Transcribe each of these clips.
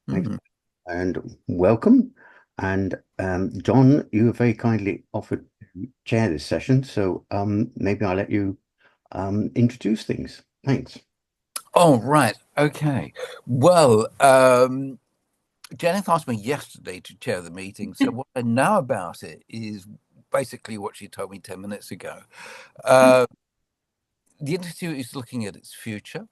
Thanks, Hmm. and welcome. And John, you have very kindly offered to chair this session, so maybe I'll let you introduce things. Thanks. Oh, right. Okay. Well, Janet asked me yesterday to chair the meeting. So what I know about it is basically what she told me 10 minutes ago. Uh, the Institute is looking at its future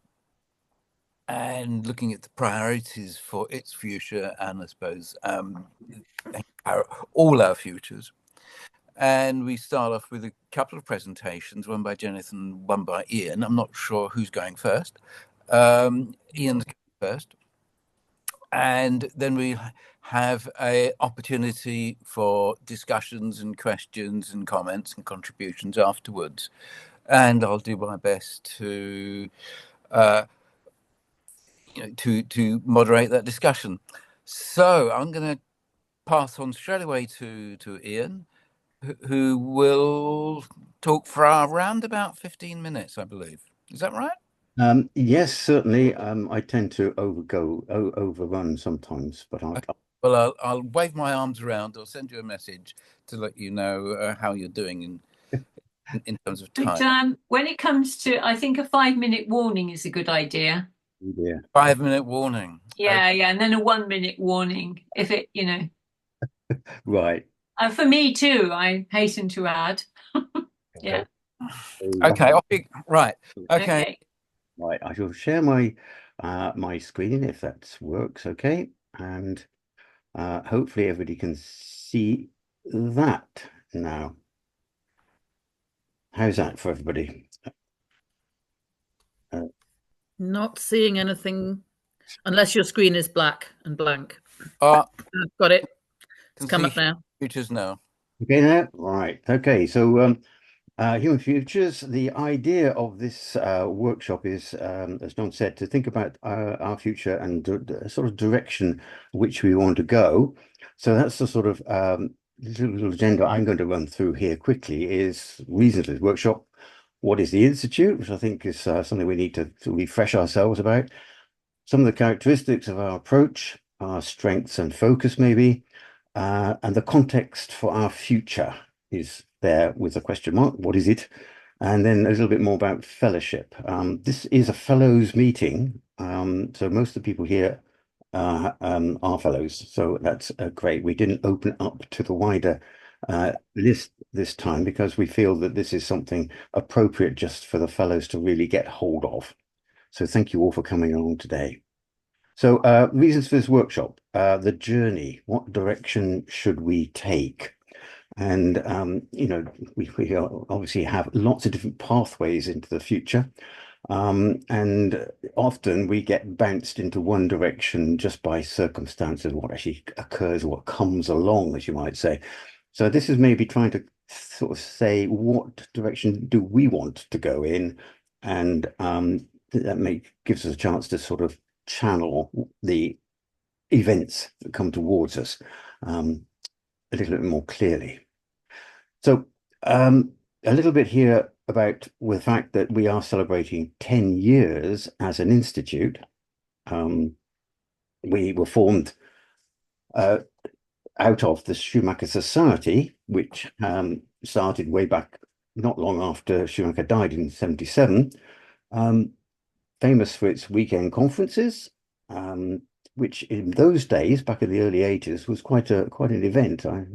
and looking at the priorities for its future and I suppose all our futures. And we start off with a couple of presentations, one by Jonathan, one by Ian. I'm not sure who's going first. Ian's going first. And then we have a opportunity for discussions and questions and comments and contributions afterwards. And I'll do my best to uh, to moderate that discussion. So I'm going to pass on straight away to Ian, who will talk for around about 15 minutes, I believe. Is that right? Yes, certainly. I tend to overrun sometimes, but Okay. Well, I'll wave my arms around or send you a message to let you know how you're doing in terms of But time. when it comes to, I think a 5 minute warning is a good idea. yeah, 5 minute warning. Okay. Yeah, and then a 1 minute warning if right. for me too, I hasten to add. Okay. Yeah, Okay. Right. Okay. okay. Right. I shall share my screen if that works. Okay, and hopefully everybody can see that now. How's that for everybody? Uh, Not seeing anything unless your screen is black and blank. Uh, Got it. It's can come see up now. futures now. okay, now, right. Okay, so Human Futures, the idea of this workshop is, as John said, to think about our future and the sort of direction which we want to go. So that's the sort of little agenda I'm going to run through here quickly is reasons for this workshop. What is the Institute, which I think is something we need to refresh ourselves about. Some of the characteristics of our approach, our strengths and focus maybe, and the context for our future is there with a question mark. What is it? And then a little bit more about fellowship. This is a fellows meeting. So most of the people here are fellows. So that's great. We didn't open up to the wider list this time because we feel that this is something appropriate just for the fellows to really get hold of. So thank you all for coming along today. So reasons for this workshop, the journey, what direction should we take? And, we obviously have lots of different pathways into the future. And often we get bounced into one direction just by circumstances, what actually occurs, what comes along, as you might say. So this is maybe trying to sort of say, what direction do we want to go in? And gives us a chance to sort of channel the events that come towards us a little bit more clearly. So, a little bit here about the fact that we are celebrating 10 years as an institute. We were formed uh, out of the Schumacher Society, which started way back not long after Schumacher died in 77, famous for its weekend conferences, which in those days, back in the early 80s, was quite an event. I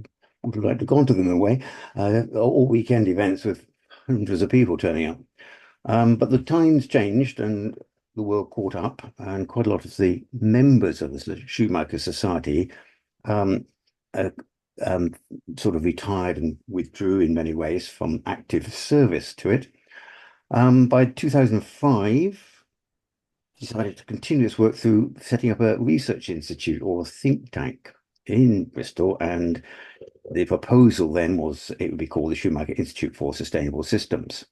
would like to go on to them in a way, all weekend events with hundreds of people turning up. But the times changed and the world caught up, and quite a lot of the members of the Schumacher Society um, uh, um, sort of retired and withdrew in many ways from active service to it. By 2005, decided to continue its work through setting up a research institute or a think tank in Bristol. And the proposal then was it would be called the Schumacher Institute for Sustainable Systems.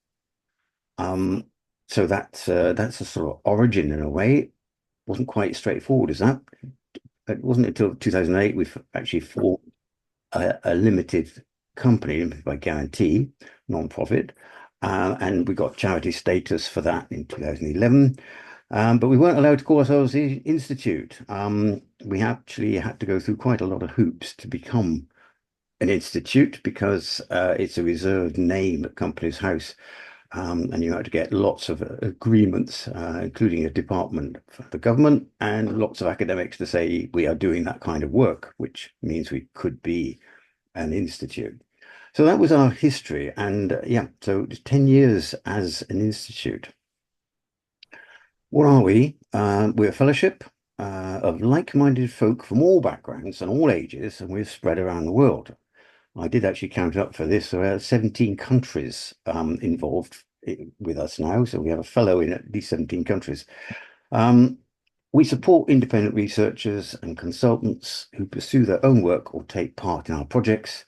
So that's a sort of origin in a way. It wasn't quite straightforward as that. It wasn't until 2008 we've actually formed a limited company by guarantee, non-profit, and we got charity status for that in 2011. But we weren't allowed to call ourselves the Institute. We actually had to go through quite a lot of hoops to become an institute because it's a reserved name at Companies House. And you had to get lots of agreements, including a department for the government and lots of academics to say we are doing that kind of work, which means we could be an institute. So that was our history. And yeah, so 10 years as an institute. What are we? We're a fellowship of like-minded folk from all backgrounds and all ages, and we're spread around the world. I did actually count up for this. So 17 countries involved with us now. So we have a fellow in at least 17 countries. Um, we support independent researchers and consultants who pursue their own work or take part in our projects.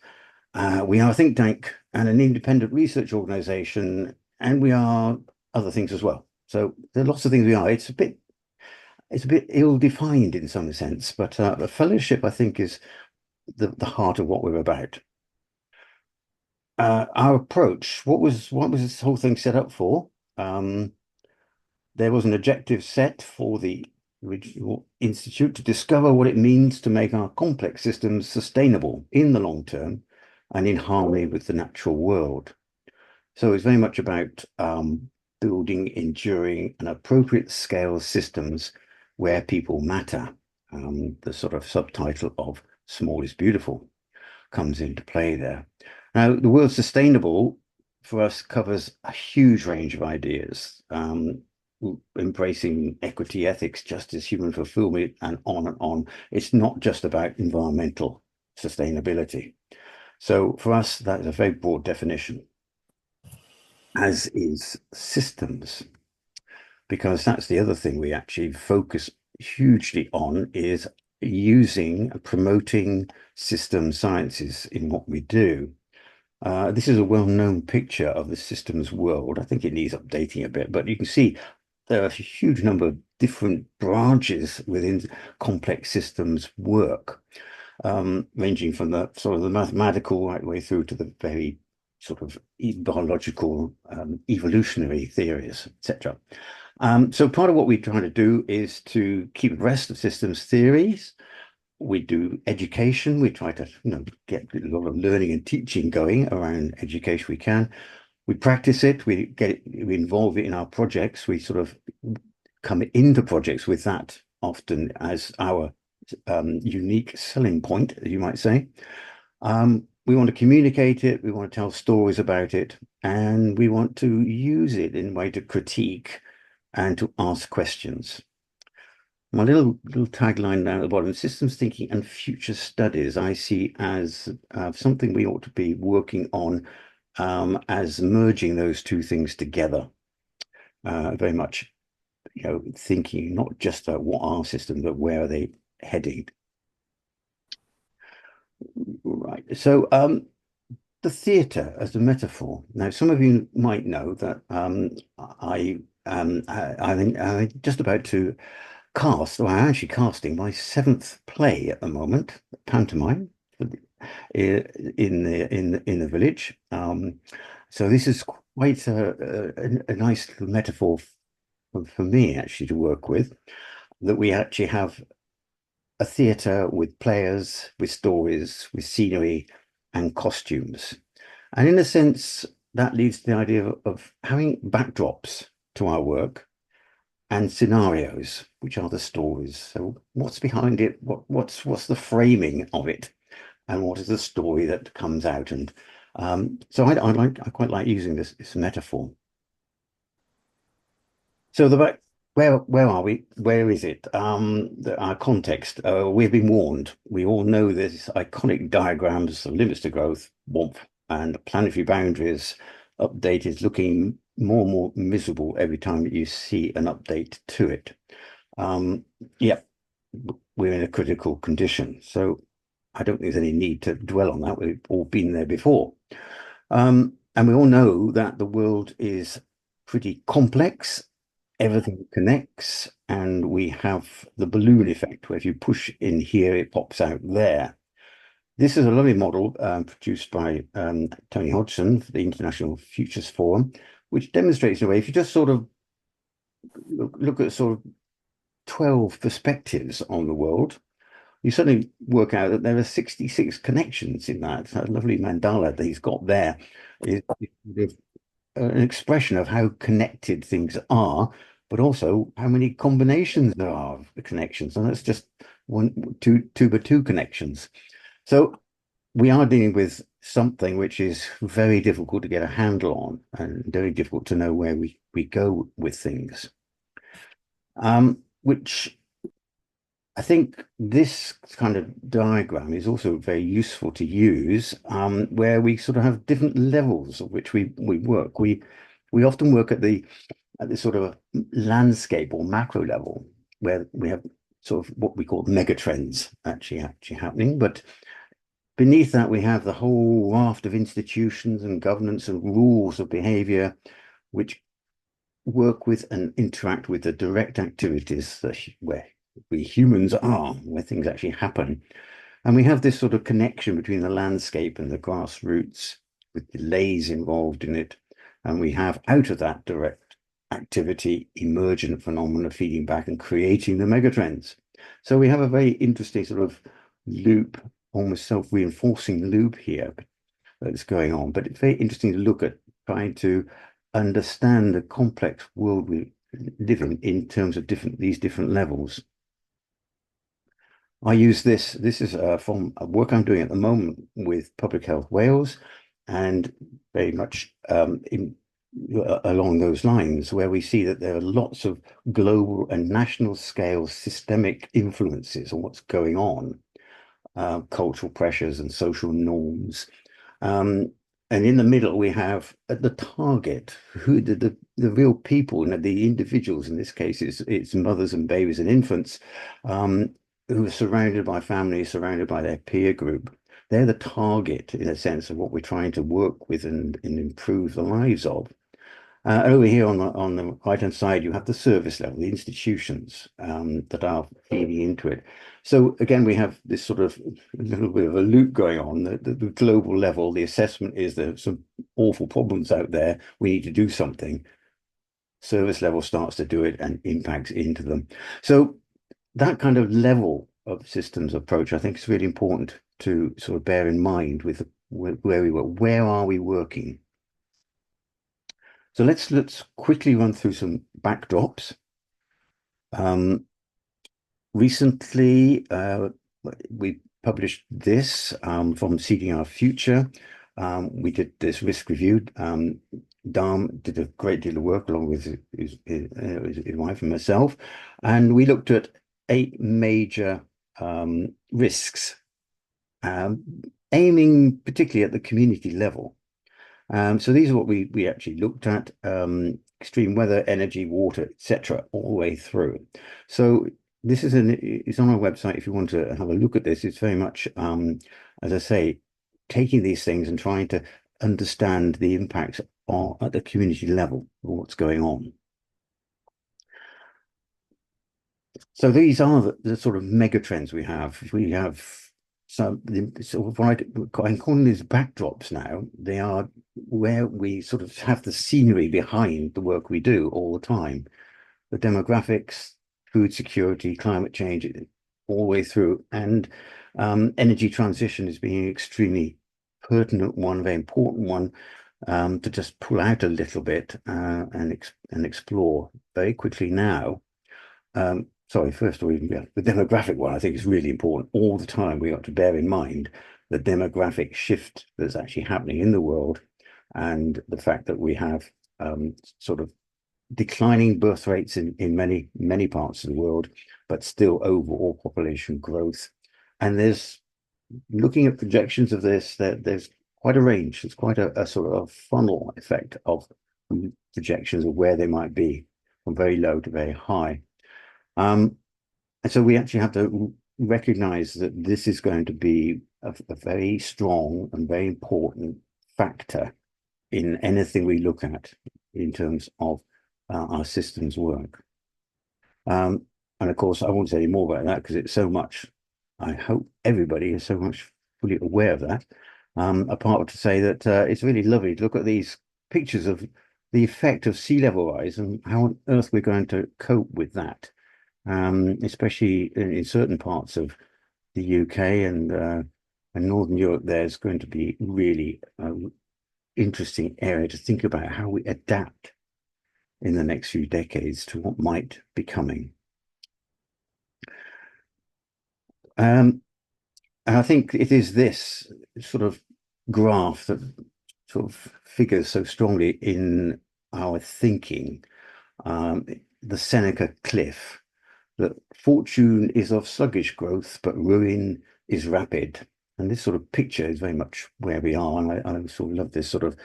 We are a think tank and an independent research organization, and we are other things as well. So there are lots of things we are. It's a bit ill-defined in some sense, but a fellowship, I think, is the heart of what we're about. Our approach, what was this whole thing set up for? There was an objective set for the original institute to discover what it means to make our complex systems sustainable in the long term and in harmony with the natural world. So it's very much about building enduring and appropriate scale systems where people matter. The sort of subtitle of Small is Beautiful comes into play there. Now, the word sustainable for us covers a huge range of ideas, embracing equity, ethics, justice, human fulfillment, and on and on. It's not just about environmental sustainability. So for us, that is a very broad definition, as is systems, because that's the other thing we actually focus hugely on is using and promoting system sciences in what we do. This is a well-known picture of the systems world. I think it needs updating a bit, but you can see there are a huge number of different branches within complex systems work, ranging from the sort of the mathematical right way through to the very sort of biological, evolutionary theories, etc. So part of what we try to do is to keep abreast of systems theories. We do education. We try to, get a lot of learning and teaching going around education we can. We practice it. We involve it in our projects. We sort of come into projects with that often as our unique selling point, you might say. We want to communicate it. We want to tell stories about it, and we want to use it in a way to critique and to ask questions. My little tagline down at the bottom, systems thinking and future studies, I see as something we ought to be working on as merging those two things together. Very much, thinking not just about what are systems, but where are they heading. Right. So the theatre as a metaphor. Now, some of you might know that I'm just about to cast, or I'm actually casting my seventh play at the moment, pantomime, in the village. So this is quite a nice little metaphor for me actually to work with, that we actually have a theatre with players, with stories, with scenery and costumes. And in a sense, that leads to the idea of having backdrops to our work and scenarios, which are the stories. So what's behind it? What's the framing of it? And what is the story that comes out? And so I quite like using this metaphor. So where are we? Where is it? Our context. We've been warned. We all know this iconic diagrams of limits to growth, warmth, and planetary boundaries updated, looking more and more miserable every time that you see an update to it. Yeah, we're in a critical condition. So I don't think there's any need to dwell on that. We've all been there before. And we all know that the world is pretty complex. Everything connects, and we have the balloon effect, where if you push in here, it pops out there. This is a lovely model produced by Tony Hodgson for the International Futures Forum, which demonstrates in a way, if you just sort of look at sort of 12 perspectives on the world, you suddenly work out that there are 66 connections in that. That lovely mandala that he's got there is an expression of how connected things are, but also how many combinations there are of the connections. And that's just two by two connections. So we are dealing with something which is very difficult to get a handle on and very difficult to know where we go with things. Which I think this kind of diagram is also very useful to use, where we sort of have different levels of which we work. We often work at the sort of landscape or macro level, where we have sort of what we call mega trends actually happening. But beneath that, we have the whole raft of institutions and governance and rules of behavior, which work with and interact with the direct activities where we humans are, where things actually happen. And we have this sort of connection between the landscape and the grassroots with delays involved in it. And we have out of that direct activity, emergent phenomena feeding back and creating the megatrends. So we have a very interesting sort of loop, almost self-reinforcing loop here that's going on. But it's very interesting to look at trying to understand the complex world we live in terms of these different levels. I use this. This is from work I'm doing at the moment with Public Health Wales, and very much along those lines, where we see that there are lots of global and national scale systemic influences on what's going on, cultural pressures and social norms. And in the middle, we have the target, who the real people, the individuals. In this case, it's mothers and babies and infants, who are surrounded by families, surrounded by their peer group. They're the target, in a sense, of what we're trying to work with and improve the lives of. Over here on the right-hand side, you have the service level, the institutions that are feeding into it. So again, we have this sort of little bit of a loop going on. The global level, the assessment is there's some awful problems out there. We need to do something. Service level starts to do it and impacts into them. So that kind of level of systems approach, I think, is really important to sort of bear in mind with where we work. Where are we working? So let's quickly run through some backdrops. Recently, we published this from Seeding Our Future. We did this risk review. Dom did a great deal of work along with his wife and myself, and we looked at 8 major risks, aiming particularly at the community level. So these are what we actually looked at: extreme weather, energy, water, etc., all the way through. So this is it's on our website if you want to have a look at this. It's very much, as I say, taking these things and trying to understand the impacts at the community level of what's going on. So these are the sort of mega trends we have. We have some sort of what I'm calling these backdrops now. They are where we sort of have the scenery behind the work we do all the time. The demographics, food security, climate change, all the way through. And energy transition is being an extremely pertinent one, very important one, to just pull out a little bit and explore very quickly now. Sorry, first of all, yeah, the demographic one I think is really important. All the time we got to bear in mind the demographic shift that's actually happening in the world, and the fact that we have sort of declining birth rates in many parts of the world, but still overall population growth. And there's, looking at projections of this, there's quite a range. It's quite a sort of funnel effect of projections of where they might be, from very low to very high. And so we actually have to recognize that this is going to be a very strong and very important factor in anything we look at in terms of our systems work. And of course, I won't say any more about that because it's so much. I hope everybody is so much fully aware of that. Apart to say that it's really lovely to look at these pictures of the effect of sea level rise and how on earth we're going to cope with that, especially in certain parts of the UK and Northern Europe. There's going to be really interesting area to think about how we adapt in the next few decades to what might be coming. And I think it is this sort of graph that sort of figures so strongly in our thinking, the Seneca cliff, that fortune is of sluggish growth, but ruin is rapid. And this sort of picture is very much where we are. And I sort of love this sort of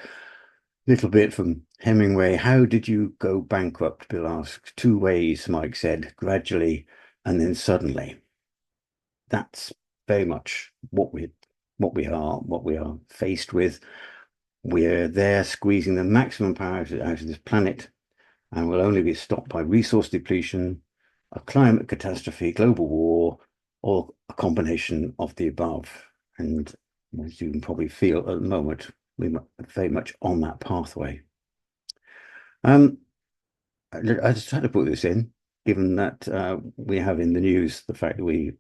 little bit from Hemingway. How did you go bankrupt? Bill asked. Two ways, Mike said, gradually and then suddenly. That's very much what we are faced with. We're there squeezing the maximum power out of this planet, and will only be stopped by resource depletion, a climate catastrophe, global war, or a combination of the above. And as you can probably feel at the moment, we're very much on that pathway. I just had to put this in, given that we have in the news the fact that we're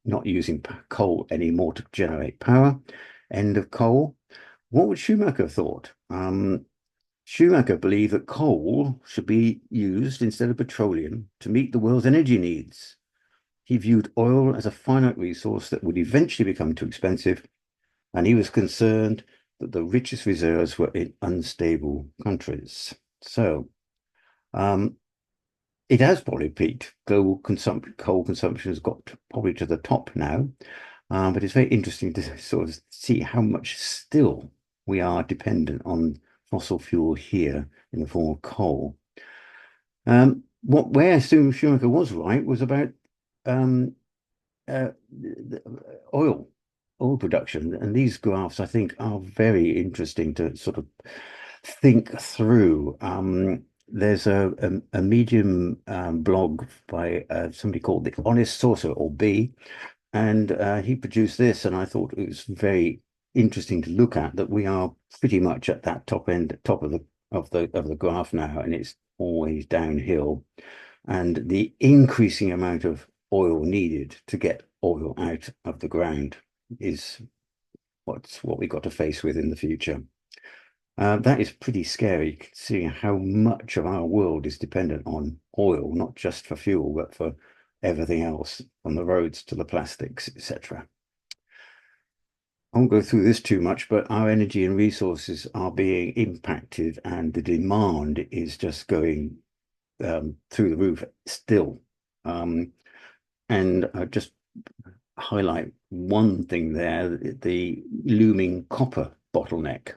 not using coal anymore to generate power, end of coal. What would Schumacher have thought? Schumacher believed that coal should be used instead of petroleum to meet the world's energy needs. He viewed oil as a finite resource that would eventually become too expensive, and he was concerned that the richest reserves were in unstable countries. So it has probably peaked. Global coal consumption has got probably to the top now, but it's very interesting to sort of see how much still we are dependent on fossil fuel here in the form of coal. Where Schumacher was right was about oil production, and these graphs I think are very interesting to sort of think through. There's a Medium blog by somebody called The Honest Sorcerer, or B, and he produced this, and I thought it was very interesting to look at, that we are pretty much at that top of the graph now, and it's always downhill. And the increasing amount of oil needed to get oil out of the ground is what we've got to face with in the future. That is pretty scary, seeing how much of our world is dependent on oil, not just for fuel, but for everything else, from the roads to the plastics, etc. I won't go through this too much, but our energy and resources are being impacted, and the demand is just going through the roof still. And I just highlight one thing there, the looming copper bottleneck.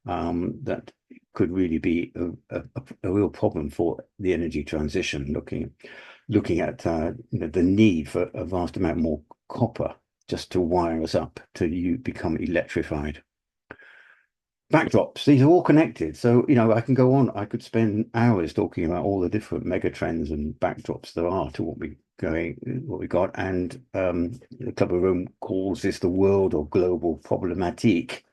That could really be a real problem for the energy transition, looking at the need for a vast amount more copper just to wire us up to become electrified. Backdrops, these are all connected. So, I can go on. I could spend hours talking about all the different mega trends and backdrops there are to what we got. And the Club of Rome calls this the world or global problematique.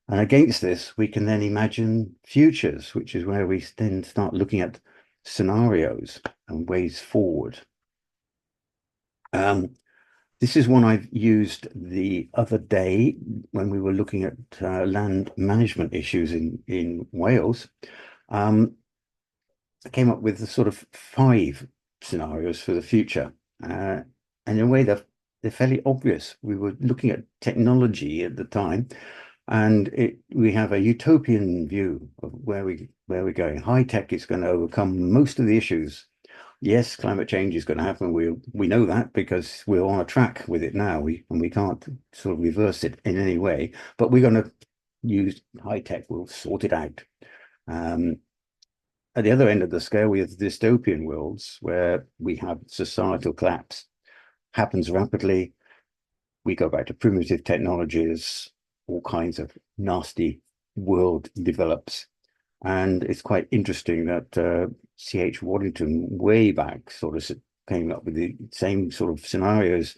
And against this, we can then imagine futures, which is where we then start looking at scenarios and ways forward. This is one I've used the other day when we were looking at land management issues in Wales. I came up with the sort of 5 scenarios for the future. And in a way, they're fairly obvious. We were looking at technology at the time, and we have a utopian view of where we're going. High tech is going to overcome most of the issues. Yes, climate change is going to happen. We know that because we're on a track with it now. We can't sort of reverse it in any way. But we're going to use high tech. We'll sort it out. At the other end of the scale, we have dystopian worlds where we have societal collapse happens rapidly. We go back to primitive technologies. All kinds of nasty world develops. And it's quite interesting that C.H. Waddington way back sort of came up with the same sort of scenarios.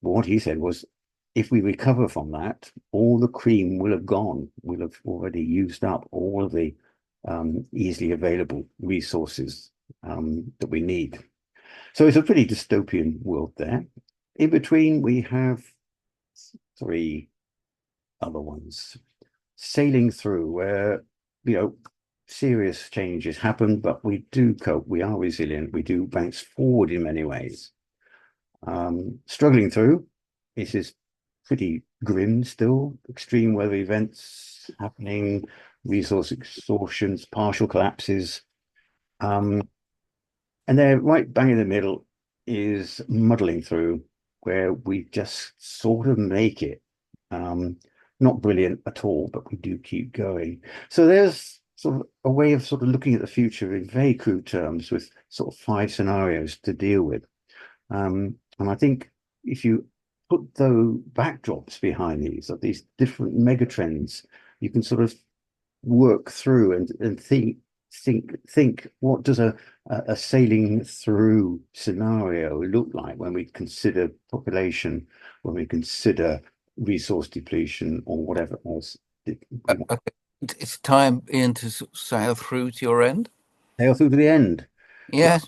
But what he said was, if we recover from that, all the cream will have gone. We'll have already used up all of the easily available resources that we need. So it's a pretty dystopian world there. In between, we have three other ones sailing through where, serious changes happen, but we do cope. We are resilient. We do bounce forward in many ways. Struggling through, this is pretty grim still. Extreme weather events happening, resource exhaustions, partial collapses. And then right bang in the middle is muddling through, where we just sort of make it. Not brilliant at all, but we do keep going. So there's sort of a way of sort of looking at the future in very crude terms with sort of 5 scenarios to deal with. And I think if you put the backdrops behind these, of these different megatrends, you can sort of work through and think what does a sailing through scenario look like when we consider population, when we consider resource depletion, or whatever else. Okay. It's time, Ian, to sail through to your end. Sail through to the end. Yes.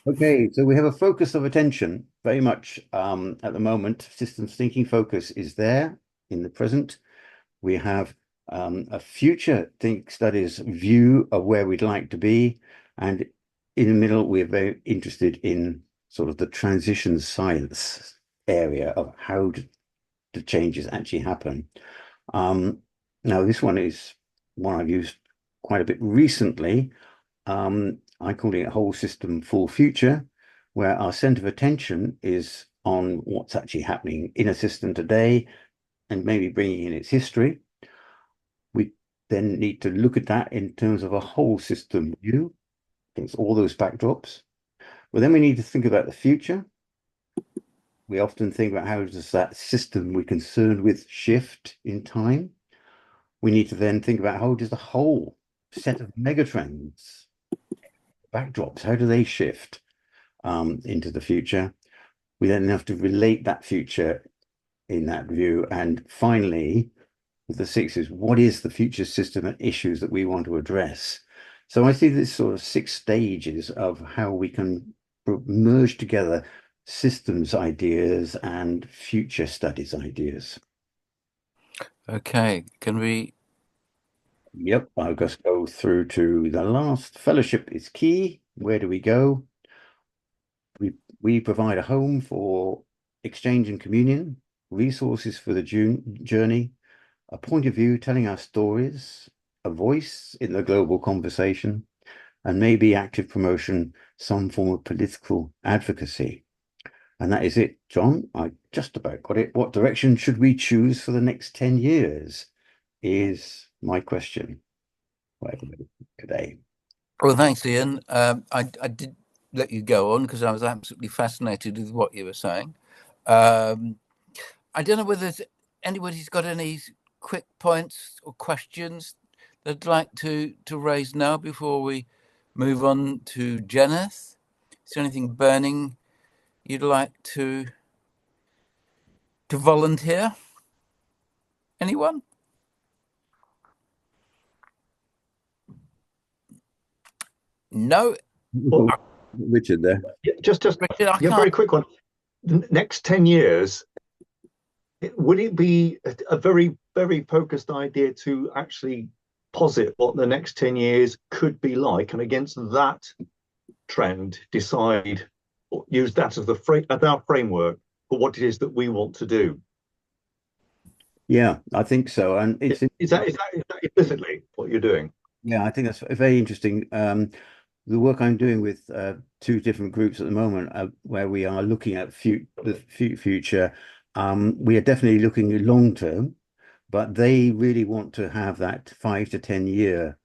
Okay, so we have a focus of attention very much at the moment. Systems thinking focus is there in the present. We have a future think studies view of where we'd like to be. And in the middle, we're very interested in sort of the transition science area of how the changes actually happen. Now, this one is one I've used quite a bit recently. I call it whole system full future, where our center of attention is on what's actually happening in a system today and maybe bringing in its history. We then need to look at that in terms of a whole system view against all those backdrops. But then we need to think about the future. We often think about how does that system we're concerned with shift in time. We need to then think about how does the whole set of megatrends, backdrops, how do they shift into the future? We then have to relate that future in that view. And finally, with the 6 is what is the future system and issues that we want to address? So I see this sort of 6 stages of how we can merge together systems ideas and future studies ideas. Okay, can we? Yep, I'll just go through to the last. Fellowship is key. Where do we go? We provide a home for exchange and communion, resources for the journey, a point of view telling our stories, a voice in the global conversation, and maybe active promotion, some form of political advocacy. And that is it, John. I just about got it. What direction should we choose for the next 10 years is my question for everybody today. Well, thanks, Ian. I did let you go on because I was absolutely fascinated with what you were saying. I don't know whether anybody's got any quick points or questions they'd like to raise now before we move on to Jeneth. Is there anything burning you'd like to volunteer? Anyone? No. Well, Richard there. just Richard, I yeah, can't. very quick one. The next 10 years, would it be a very, very focused idea to actually posit what the next 10 years could be like, and against that trend, decide, or use that as our framework for what it is that we want to do? Yeah, I think so. And it's Is that implicitly what you're doing? yeah, I think that's very interesting. The work I'm doing with 2 different groups at the moment, where we are looking at the future, we are definitely looking long term, but they really want to have that 5 to 10 year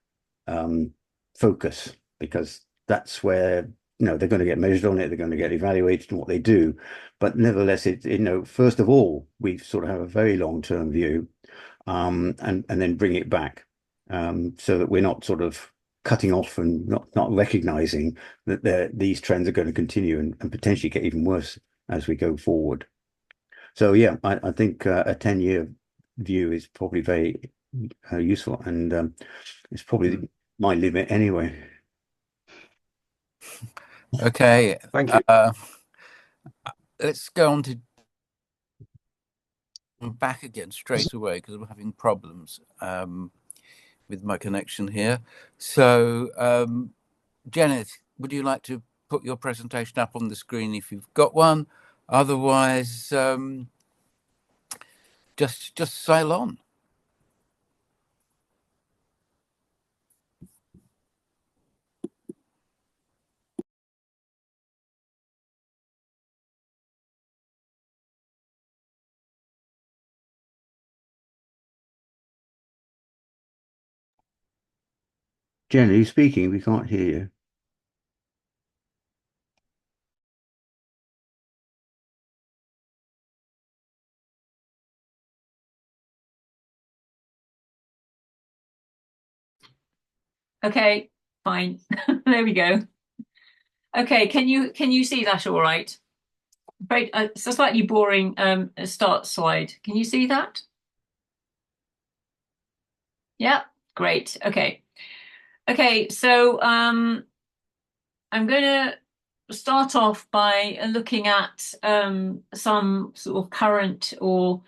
focus, because that's where they're going to get measured on it, they're going to get evaluated on what they do. But nevertheless, first of all, we sort of have a very long term view, and then bring it back, so that we're not sort of cutting off and not recognizing that these trends are going to continue and potentially get even worse as we go forward. So yeah, I think a 10-year view is probably very useful, and it's probably my limit anyway. Okay. Thank you. Let's go on to back again straight away because I'm having problems with my connection here. So, Janet, would you like to put your presentation up on the screen if you've got one? Otherwise, just sail on. Jen, are you speaking? We can't hear you. Okay, fine. There we go. Okay, can you see that all right? Great. It's a slightly boring start slide. Can you see that? Yeah, great. Okay. Okay, so I'm going to start off by looking at some sort of current or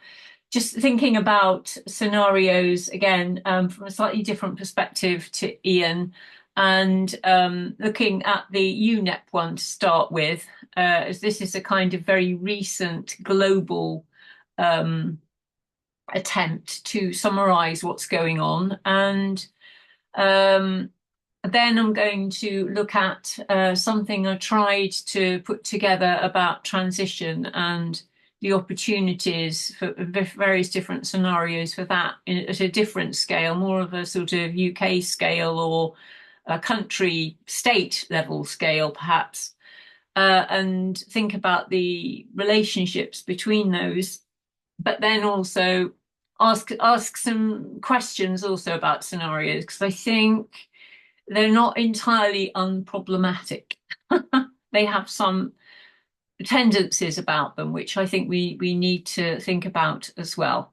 just thinking about scenarios again from a slightly different perspective to Ian, and looking at the UNEP one to start with, as this is a kind of very recent global attempt to summarize what's going on. And then I'm going to look at something I tried to put together about transition and the opportunities for various different scenarios for that at a different scale, more of a sort of UK scale or a country state level scale, perhaps, and think about the relationships between those, but then also ask some questions also about scenarios, because I think they're not entirely unproblematic. They have some tendencies about them, which I think we need to think about as well.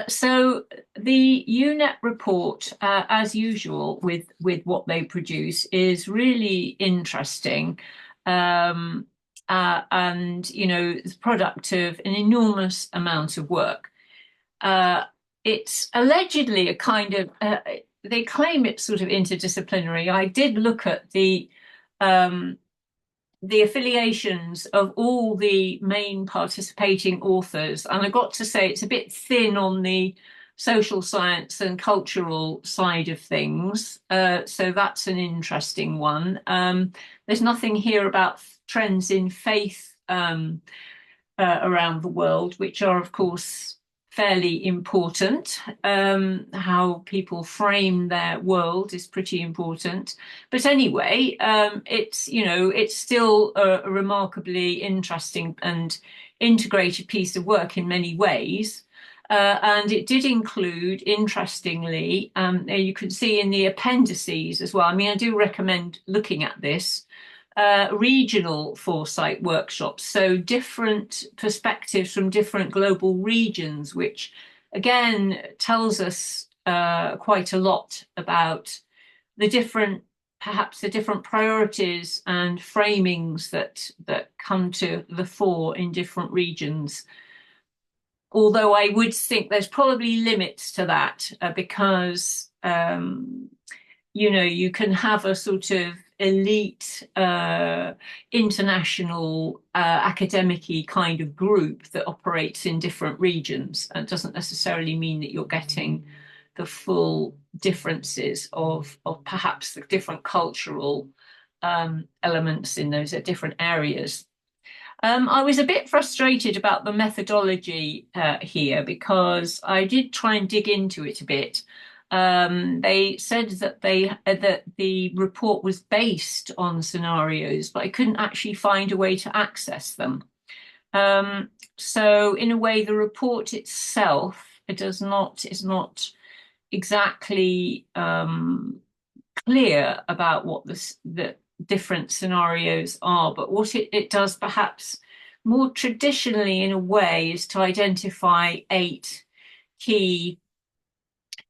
So the UNEP report, as usual with what they produce, is really interesting. And it's the product of an enormous amount of work. It's allegedly a kind of they claim it's sort of interdisciplinary. I did look at the affiliations of all the main participating authors, and I got to say it's a bit thin on the social science and cultural side of things. So that's an interesting one. There's nothing here about trends in faith around the world, which are, of course, fairly important. How people frame their world is pretty important. But anyway, it's still a remarkably interesting and integrated piece of work in many ways. And it did include, interestingly, you can see in the appendices as well. I mean, I do recommend looking at this. Regional foresight workshops, so different perspectives from different global regions, which again tells us quite a lot about perhaps the different priorities and framings that come to the fore in different regions. Although I would think there's probably limits to that, because you can have a sort of elite international academic-y kind of group that operates in different regions, and it doesn't necessarily mean that you're getting the full differences of perhaps the different cultural elements in those different areas. I was a bit frustrated about the methodology here, because I did try and dig into it a bit. They said that that the report was based on scenarios, but I couldn't actually find a way to access them. So in a way, the report itself is not exactly clear about what the different scenarios are, but what it does perhaps more traditionally in a way is to identify 8 key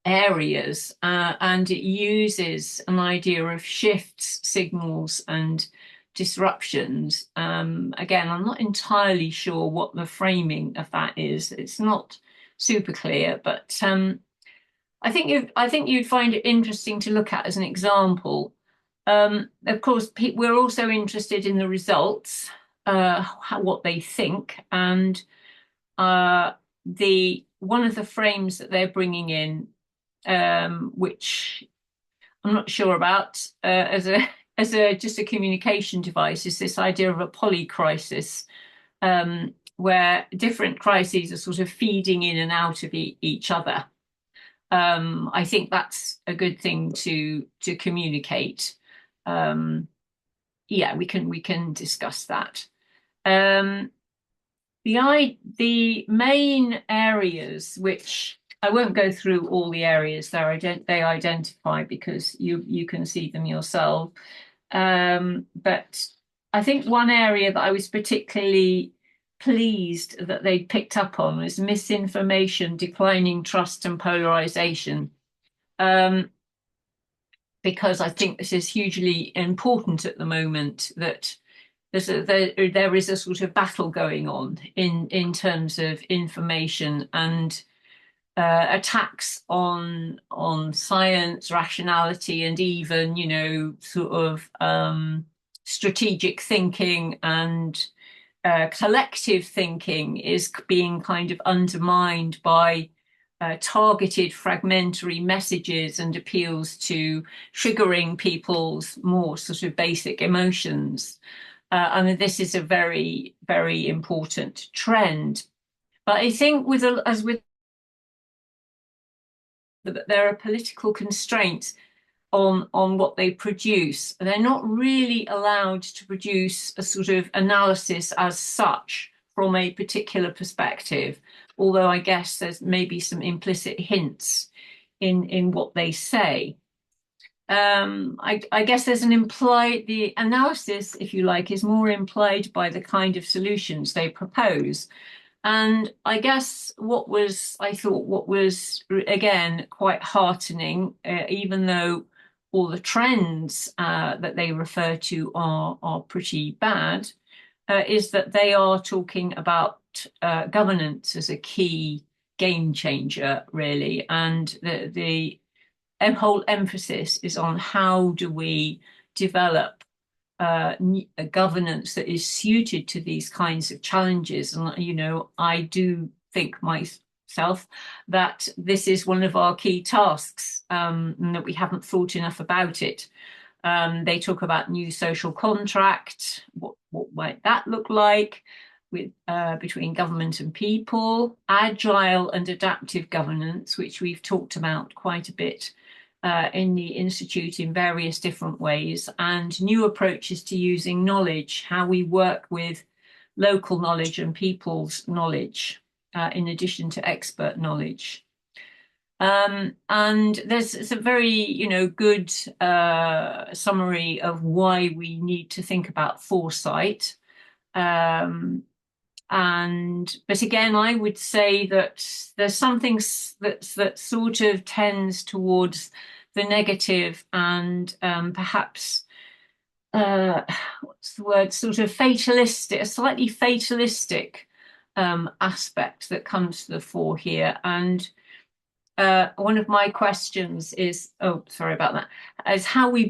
areas, and it uses an idea of shifts, signals, and disruptions. Again, I'm not entirely sure what the framing of that is. It's not super clear, but I think you'd find it interesting to look at as an example. Of course, we're also interested in the results, what they think, and the one of the frames that they're bringing in, which I'm not sure about, as a just a communication device, is this idea of a polycrisis, where different crises are sort of feeding in and out of each other. I think that's a good thing to communicate. Yeah, we can discuss that. The main areas, which I won't go through all the areas they identify, because you can see them yourself. But I think one area that I was particularly pleased that they picked up on was misinformation, declining trust, and polarization. Because I think this is hugely important at the moment, that there is a sort of battle going on in terms of information, and attacks on science, rationality, and even, you know, sort of strategic thinking and collective thinking is being kind of undermined by targeted fragmentary messages and appeals to triggering people's more sort of basic emotions. I mean, this is a very, very important trend. But I think as with there are political constraints on what they produce. They're not really allowed to produce a sort of analysis as such from a particular perspective, although I guess there's maybe some implicit hints in what they say. I guess there's the analysis, if you like, is more implied by the kind of solutions they propose. And I guess what was again quite heartening, even though all the trends that they refer to are pretty bad, is that they are talking about governance as a key game changer, really, and the whole emphasis is on how do we develop a governance that is suited to these kinds of challenges. And, you know, I do think myself that this is one of our key tasks, and that we haven't thought enough about it. They talk about new social contract. What might that look like with between government and people? Agile and adaptive governance, which we've talked about quite a bit in the Institute in various different ways, and new approaches to using knowledge, how we work with local knowledge and people's knowledge, in addition to expert knowledge. And there's a very, you know, good summary of why we need to think about foresight. But again, I would say that there's something that sort of tends towards the negative, and perhaps what's the word? Sort of fatalistic, a slightly fatalistic aspect that comes to the fore here. And one of my questions is, oh, sorry about that, is how we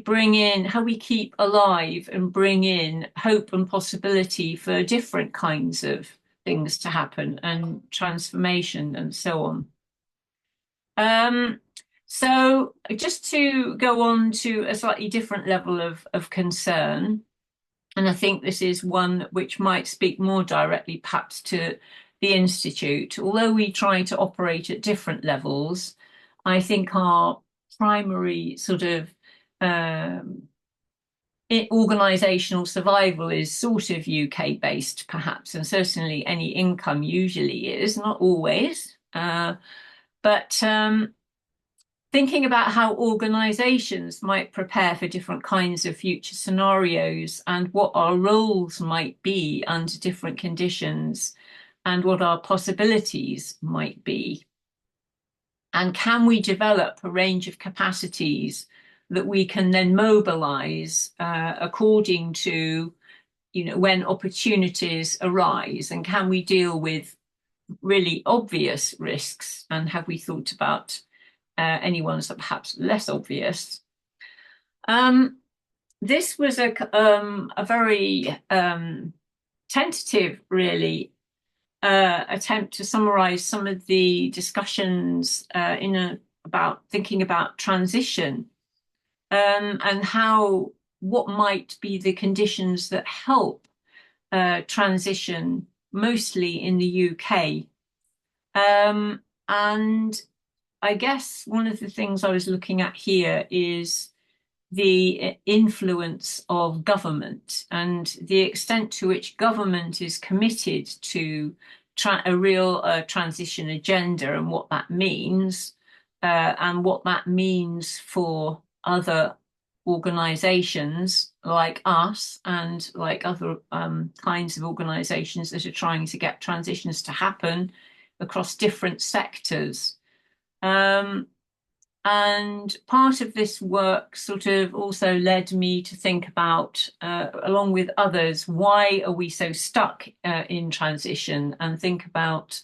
keep alive and bring in hope and possibility for different kinds of things to happen and transformation and so on. So just to go on to a slightly different level of concern, and I think this is one which might speak more directly perhaps to the Institute. Although we try to operate at different levels, I think our primary sort of organisational survival is sort of UK based, perhaps, and certainly any income usually is, not always. But thinking about how organisations might prepare for different kinds of future scenarios and what our roles might be under different conditions and what our possibilities might be. And can we develop a range of capacities that we can then mobilize according to, when opportunities arise? And can we deal with really obvious risks? And have we thought about any ones that are perhaps less obvious? This was a very tentative, really, attempt to summarize some of the discussions about thinking about transition, and what might be the conditions that help transition, mostly in the UK. And I guess one of the things I was looking at here is the influence of government and the extent to which government is committed to a real transition agenda, and what that means, and what that means for other organizations like us and like other kinds of organizations that are trying to get transitions to happen across different sectors. And part of this work sort of also led me to think about, along with others, why are we so stuck in transition, and think about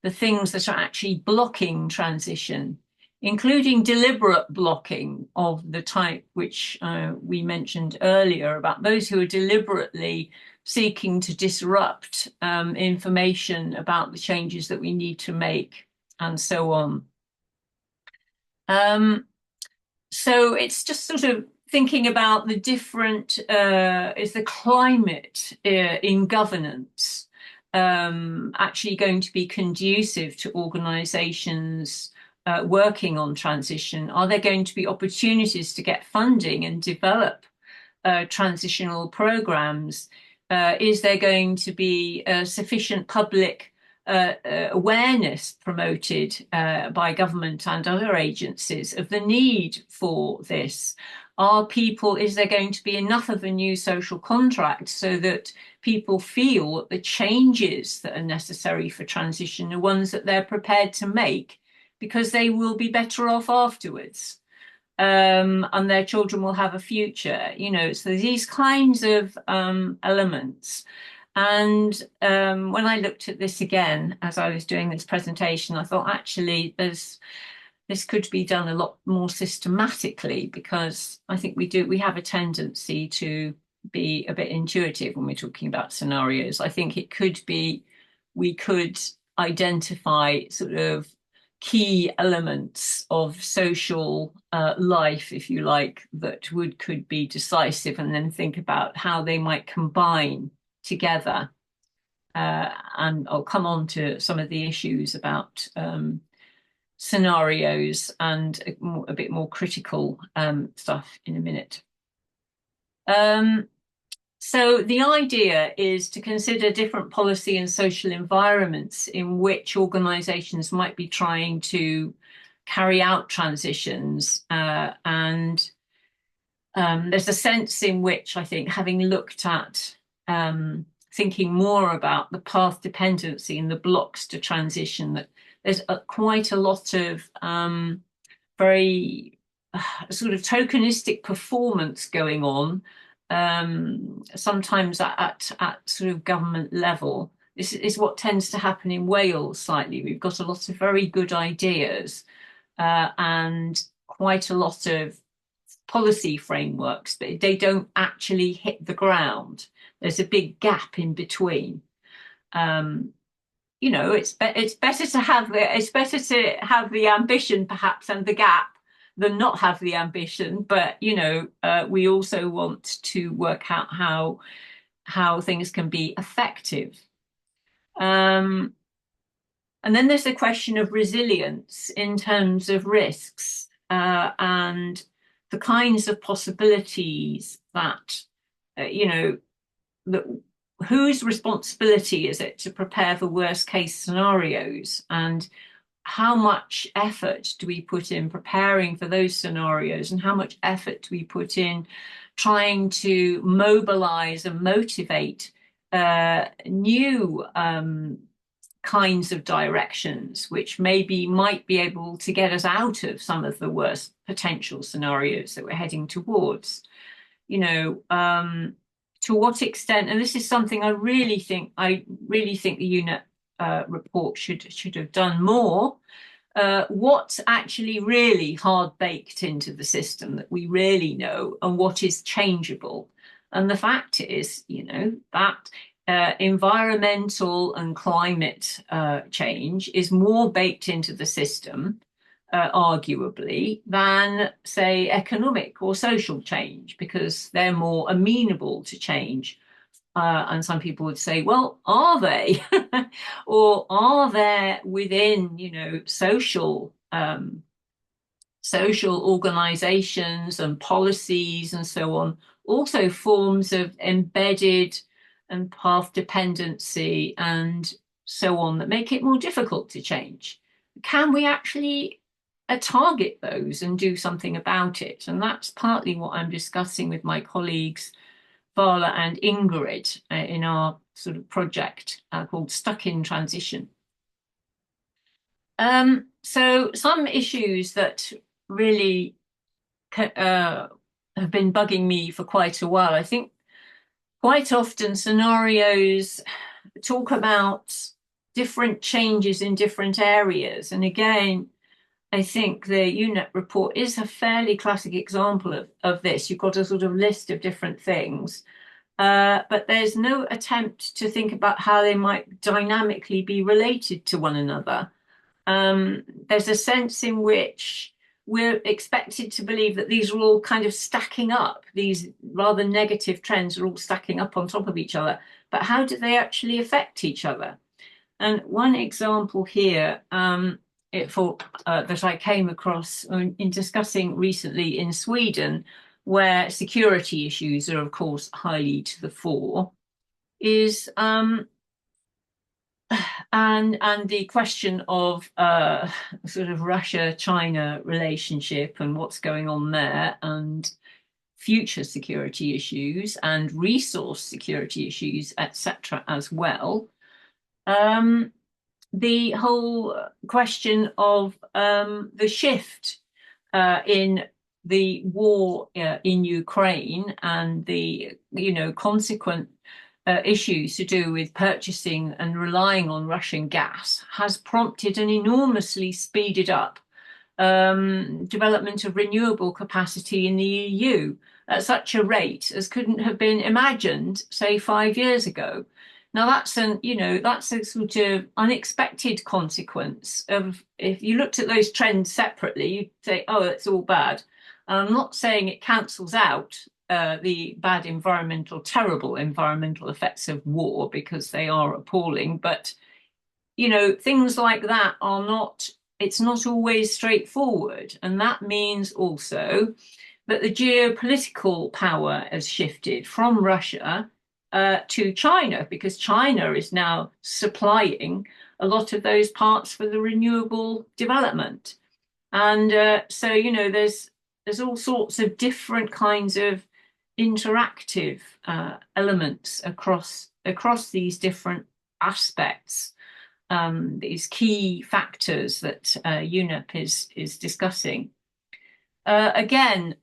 the things that are actually blocking transition, including deliberate blocking of the type which we mentioned earlier, about those who are deliberately seeking to disrupt information about the changes that we need to make, and so on. So it's just sort of thinking about the different, is the climate in governance actually going to be conducive to organizations working on transition? Are there going to be opportunities to get funding and develop transitional programs? Is there going to be sufficient public awareness promoted by government and other agencies of the need for this? Is there going to be enough of a new social contract so that people feel that the changes that are necessary for transition are ones that they're prepared to make because they will be better off afterwards, and their children will have a future, so these kinds of elements. And when I looked at this again as I was doing this presentation, I thought actually this could be done a lot more systematically, because I think we have a tendency to be a bit intuitive when we're talking about scenarios. I think we could identify sort of key elements of social life, if you like, that could be decisive, and then think about how they might combine together. And I'll come on to some of the issues about scenarios and a bit more critical stuff in a minute. So the idea is to consider different policy and social environments in which organizations might be trying to carry out transitions. And there's a sense in which, I think, having looked at thinking more about the path dependency and the blocks to transition, that there's quite a lot of very sort of tokenistic performance going on, sometimes at sort of government level. This is what tends to happen in Wales slightly. We've got a lot of very good ideas and quite a lot of policy frameworks, but they don't actually hit the ground. There's a big gap in between. It's better to have the ambition perhaps and the gap than not have the ambition, but we also want to work out how things can be effective. And then there's the question of resilience in terms of risks, and the kinds of possibilities that whose responsibility is it to prepare for worst case scenarios, and how much effort do we put in preparing for those scenarios, and how much effort do we put in trying to mobilize and motivate new kinds of directions, which maybe might be able to get us out of some of the worst potential scenarios that we're heading towards. To what extent, and this is something I really think the UNEP report should have done more. What's actually really hard baked into the system that we really know, and what is changeable. And the fact is, that environmental and climate change is more baked into the system, arguably, than, say, economic or social change, because they're more amenable to change. And some people would say, well, are they? Or are there within, social organizations and policies and so on, also forms of embedded and path dependency and so on that make it more difficult to change? Can we actually target those and do something about it? And that's partly what I'm discussing with my colleagues Vala and Ingrid in our sort of project called Stuck in Transition. So some issues that really have been bugging me for quite a while. I think quite often scenarios talk about different changes in different areas. And again, I think the UNEP report is a fairly classic example of this. You've got a sort of list of different things, but there's no attempt to think about how they might dynamically be related to one another. There's a sense in which we're expected to believe that these are all kind of stacking up. These rather negative trends are all stacking up on top of each other. But how do they actually affect each other? And one example here that I came across in discussing recently in Sweden, where security issues are, of course, highly to the fore, is and the question of sort of Russia-China relationship and what's going on there, and future security issues and resource security issues, etc. as well. The whole question of the shift in the war in Ukraine and the consequent issues to do with purchasing and relying on Russian gas has prompted an enormously speeded up development of renewable capacity in the EU at such a rate as couldn't have been imagined, say, 5 years ago. Now that's a sort of unexpected consequence of, if you looked at those trends separately, you'd say, oh, it's all bad. And I'm not saying it cancels out the terrible environmental effects of war, because they are appalling. But, things like that it's not always straightforward. And that means also that the geopolitical power has shifted from Russia to China, because China is now supplying a lot of those parts for the renewable development. And so, there's all sorts of different kinds of interactive elements across these different aspects, these key factors that UNEP is discussing. Again,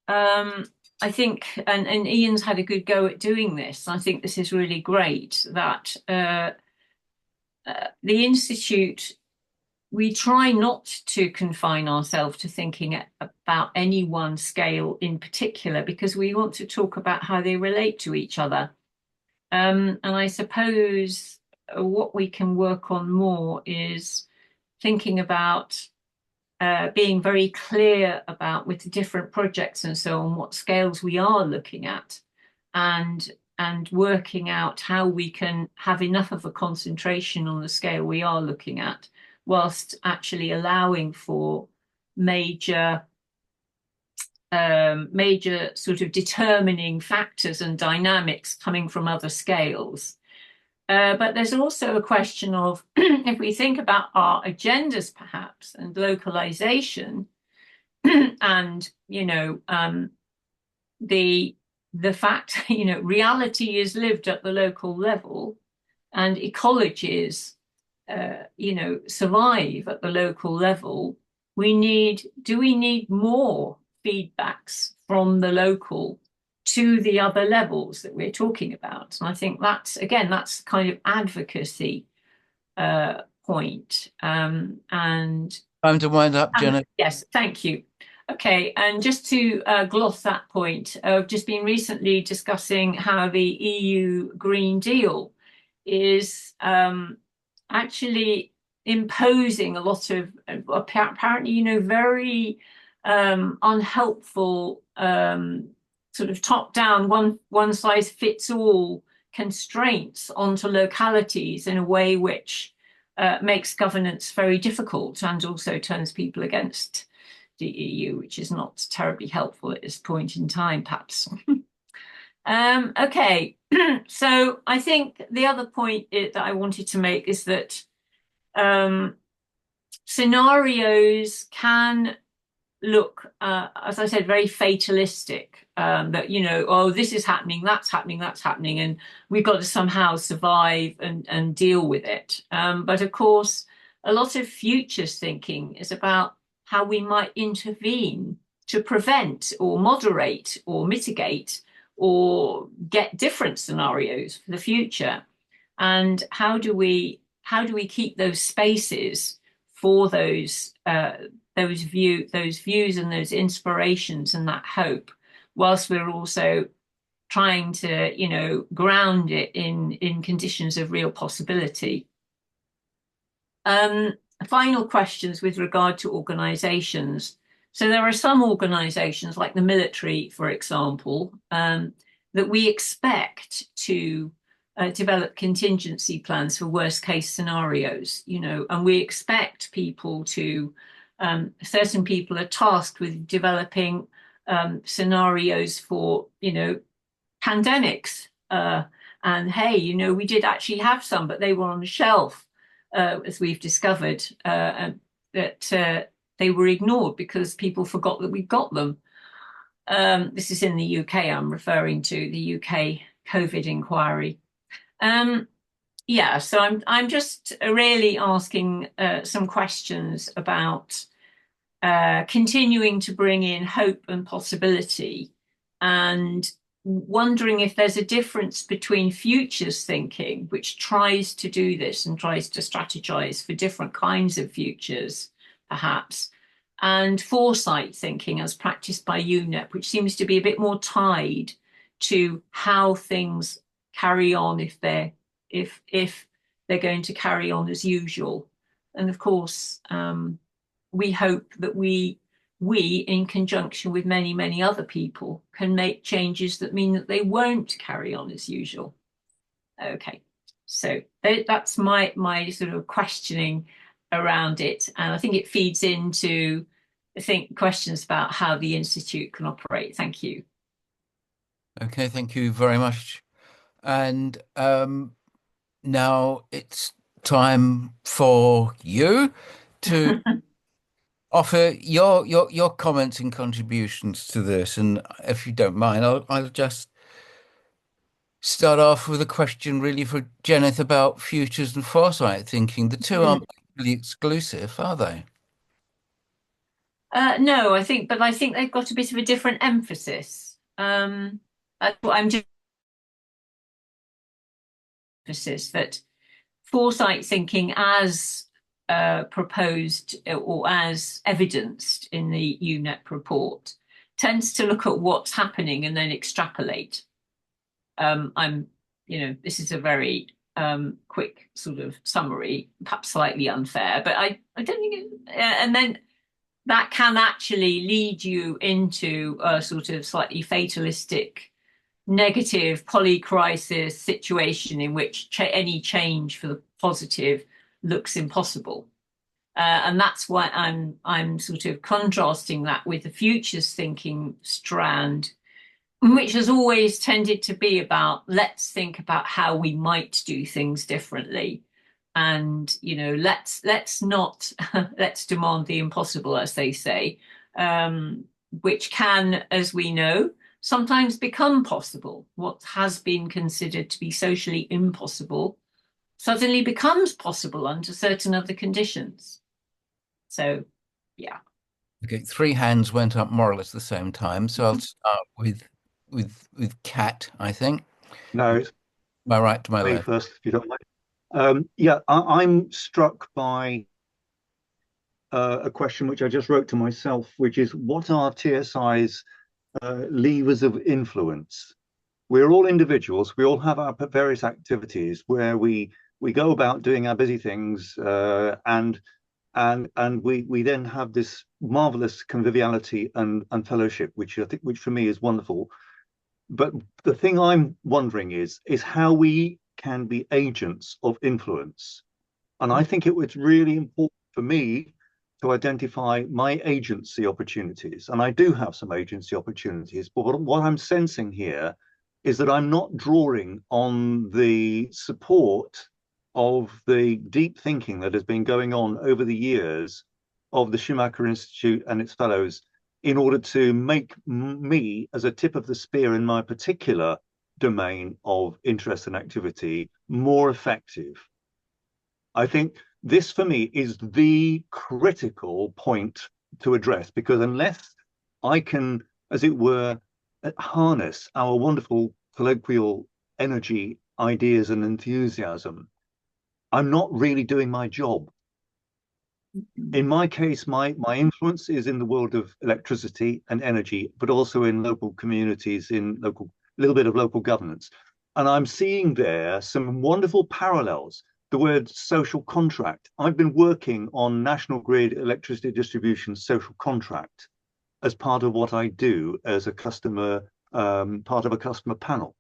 I think, and Ian's had a good go at doing this. I think this is really great that the Institute, we try not to confine ourselves to thinking about any one scale in particular, because we want to talk about how they relate to each other. And I suppose what we can work on more is thinking about being very clear about, with the different projects and so on, what scales we are looking at, and working out how we can have enough of a concentration on the scale we are looking at, whilst actually allowing for major sort of determining factors and dynamics coming from other scales. But there's also a question of, if we think about our agendas perhaps, and localization, and the fact reality is lived at the local level, and ecologies survive at the local level, do we need more feedbacks from the local to the other levels that we're talking about? And I think that's kind of advocacy point. And time to wind up, Jenna. yes, thank you. Okay, and just to gloss that point, I've just been recently discussing how the EU Green Deal is actually imposing a lot of apparently, very unhelpful sort of top-down, one size fits all constraints onto localities in a way which makes governance very difficult and also turns people against the EU, which is not terribly helpful at this point in time, perhaps. Okay, so I think the other point that I wanted to make is that scenarios can look, as I said, very fatalistic, that, oh, this is happening, that's happening, and we've got to somehow survive and deal with it. But of course, a lot of futures thinking is about how we might intervene to prevent or moderate or mitigate or get different scenarios for the future. And how do we keep those spaces for those views and those inspirations and that hope, whilst we're also trying to, ground it in conditions of real possibility. Final questions with regard to organizations. So there are some organizations like the military, for example, that we expect to develop contingency plans for worst case scenarios, and we expect people to, certain people are tasked with developing scenarios for, pandemics. And hey, we did actually have some, but they were on the shelf, as we've discovered, that they were ignored because people forgot that we got them. This is in the UK, I'm referring to the UK COVID inquiry. So I'm just really asking some questions about continuing to bring in hope and possibility, and wondering if there's a difference between futures thinking, which tries to do this and tries to strategize for different kinds of futures, perhaps, and foresight thinking as practiced by UNEP, which seems to be a bit more tied to how things carry on if they're going to carry on as usual. And of course, we hope that we, in conjunction with many, many other people, can make changes that mean that they won't carry on as usual. Okay, so that's my sort of questioning around it. And I think it feeds into, questions about how the Institute can operate. Thank you. Okay, thank you very much. And now it's time for you to offer your comments and contributions to this. And if you don't mind, I'll just start off with a question really for Jenith about futures and foresight thinking. The two aren't really exclusive, are they? No, I think they've got a bit of a different emphasis. That's what I'm just emphasis that foresight thinking, as proposed or as evidenced in the UNEP report, tends to look at what's happening and then extrapolate. This is a very quick sort of summary, perhaps slightly unfair, but I don't think and then that can actually lead you into a sort of slightly fatalistic, negative polycrisis situation in which any change for the positive looks impossible. And that's why I'm sort of contrasting that with the futures thinking strand, which has always tended to be about, let's think about how we might do things differently. And, let's not, let's demand the impossible, as they say, which can, as we know, sometimes become possible. What has been considered to be socially impossible suddenly becomes possible under certain other conditions. So, yeah. Okay, three hands went up more or less at the same time. So I'll start with Kat, I think. No, it's My right to my me left. first, if you don't mind. Yeah, I'm struck by a question which I just wrote to myself, which is what are TSI's levers of influence? We're all individuals. We all have our various activities where we go about doing our busy things, and we then have this marvelous conviviality and fellowship, which I think, which for me is wonderful. But the thing I'm wondering is how we can be agents of influence. And I think it was really important for me to identify my agency opportunities. And I do have some agency opportunities, but what I'm sensing here is that I'm not drawing on the support of the deep thinking that has been going on over the years of the Schumacher Institute and its fellows in order to make me, as a tip of the spear in my particular domain of interest and activity, more effective. I think this for me is the critical point to address, because unless I can, as it were, harness our wonderful colloquial energy, ideas, and enthusiasm, I'm not really doing my job. In my case, my influence is in the world of electricity and energy, but also in local communities, in local, little bit of local governance. And I'm seeing there some wonderful parallels. The word social contract. I've been working on National Grid electricity distribution social contract as part of what I do as a customer, part of a customer panel.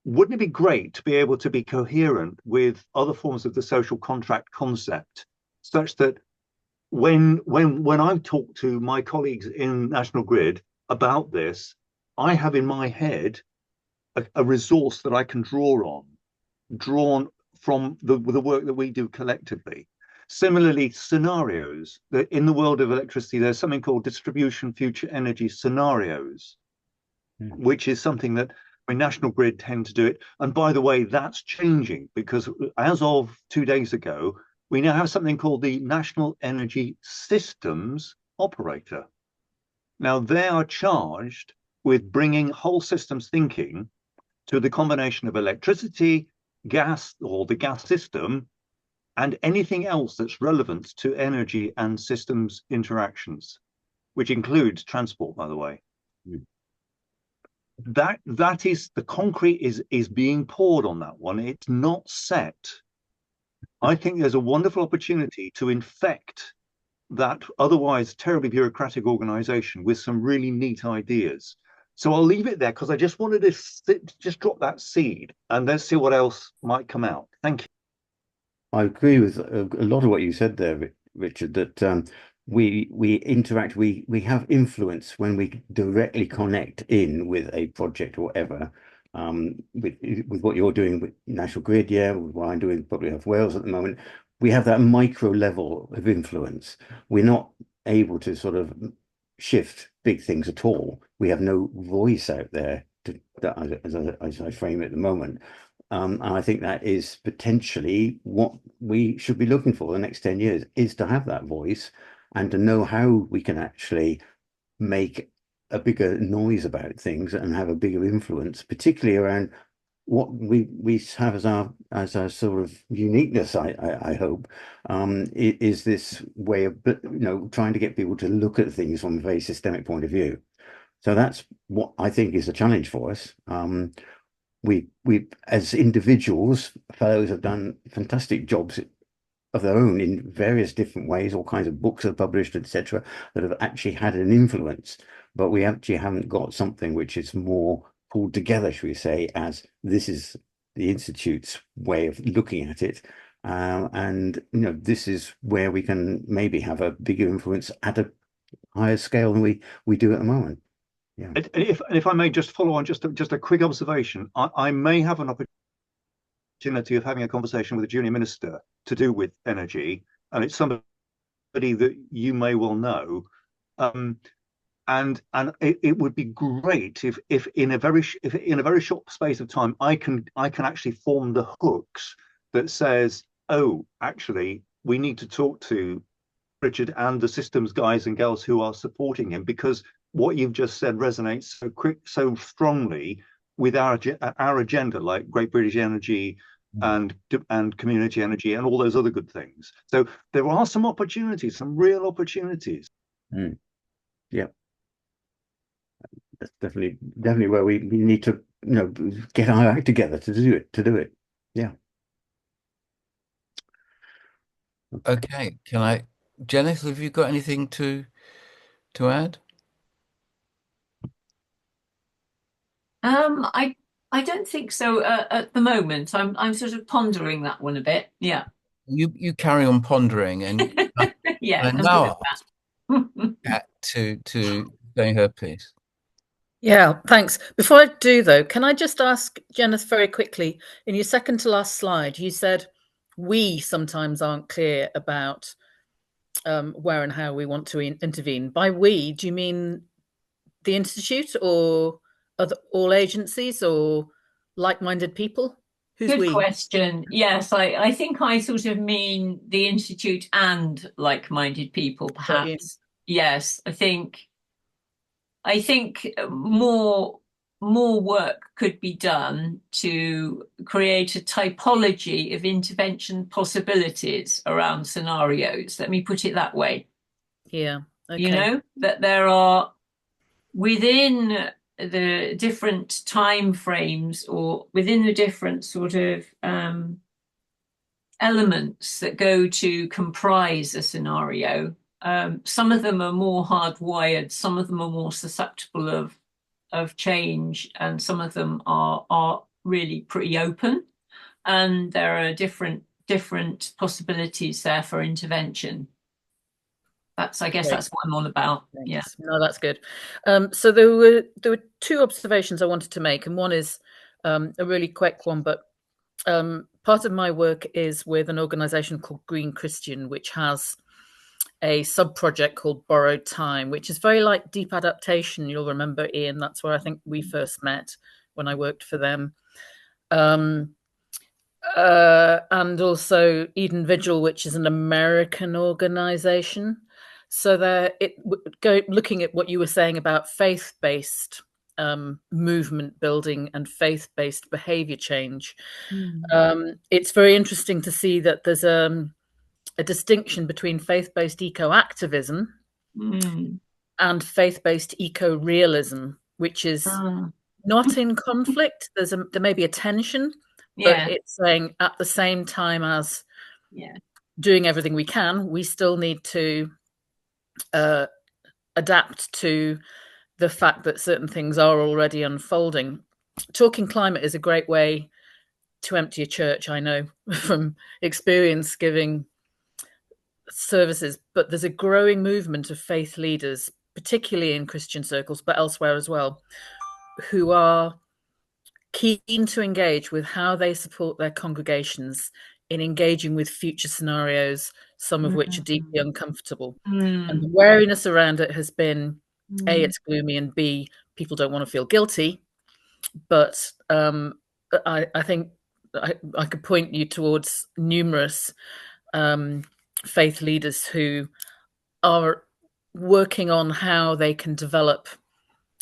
Wouldn't it be great to be able to be coherent with other forms of the social contract concept, such that when I talk to my colleagues in National Grid about this, I have in my head a resource that I can drawn from the work that we do collectively. Similarly, scenarios. That in the world of electricity, there's something called distribution future energy scenarios, which is something that National Grid tend to do it. And by the way, that's changing because as of 2 days ago, we now have something called the National Energy Systems Operator. Now, they are charged with bringing whole systems thinking to the combination of electricity, gas, or the gas system, and anything else that's relevant to energy and systems interactions, which includes transport, by the way. That is the concrete is being poured on that one. It's not set. I think there's a wonderful opportunity to infect that otherwise terribly bureaucratic organization with some really neat ideas. So I'll leave it there because I just wanted to just drop that seed and let's see what else might come out. Thank you. I agree with a lot of what you said there, Richard, that we interact, we have influence when we directly connect in with a project or whatever. With what you're doing with National Grid, yeah, with what I'm doing probably of Wales at the moment, we have that micro level of influence. We're not able to sort of shift big things at all. We have no voice out there as I frame it at the moment. And I think that is potentially what we should be looking for the next 10 years is to have that voice and to know how we can actually make a bigger noise about things and have a bigger influence, particularly around what we have as our sort of uniqueness, I hope, is this way of trying to get people to look at things from a very systemic point of view. So that's what I think is a challenge for us. We as individuals, fellows have done fantastic jobs of their own in various different ways. All kinds of books are published, etc., that have actually had an influence. But we actually haven't got something which is more pulled together, should we say, as this is the Institute's way of looking at it. And this is where we can maybe have a bigger influence at a higher scale than we do at the moment. Yeah. And if I may just follow on just a quick observation, I may have an opportunity of having a conversation with a junior minister to do with energy, and it's somebody that you may well know. And it would be great if in a very short space of time I can actually form the hooks that says, oh, actually, we need to talk to Richard and the systems guys and girls who are supporting him, because what you've just said resonates so strongly with our agenda, like Great British Energy and community energy and all those other good things. So there are some opportunities, some real opportunities. Yeah, that's definitely where we need to, get our act together to do it. Yeah. Okay. Jennifer, have you got anything to add? I don't think so at the moment. I'm sort of pondering that one a bit. Yeah. You carry on pondering, and Yeah. and now Kat to saying her piece. Yeah, thanks. Before I do, though, can I just ask Jennifer very quickly, in your second to last slide, you said we sometimes aren't clear about where and how we want to intervene. By we, do you mean the Institute or all agencies or like-minded people? Who's Good we? question. Yes, I think I sort of mean the Institute and like-minded people, perhaps. Yes, I think more work could be done to create a typology of intervention possibilities around scenarios. Let me put it that way. Yeah. Okay. That there are within the different time frames or within the different sort of elements that go to comprise a scenario. Some of them are more hardwired, some of them are more susceptible of change, and some of them are really pretty open. And there are different possibilities there for intervention. I guess that's what I'm on about. Thanks. Yeah. No, that's good. So there were two observations I wanted to make, and one is a really quick one, but part of my work is with an organization called Green Christian, which has a sub-project called Borrowed Time, which is very like deep adaptation. You'll remember, Ian, that's where I think we first met when I worked for them. And also Eden Vigil, which is an American organization. So looking at what you were saying about faith-based movement building and faith-based behavior change, it's very interesting to see that there's a distinction between faith-based eco-activism and faith-based eco-realism, which is not in conflict. There may be a tension, but it's saying at the same time as doing everything we can, we still need to adapt to the fact that certain things are already unfolding. Talking climate is a great way to empty a church, I know from experience giving services, but there's a growing movement of faith leaders, particularly in Christian circles, but elsewhere as well, who are keen to engage with how they support their congregations in engaging with future scenarios, some of which are deeply uncomfortable. And the wariness around it has been, A, it's gloomy, and B, people don't want to feel guilty. But I think I could point you towards numerous faith leaders who are working on how they can develop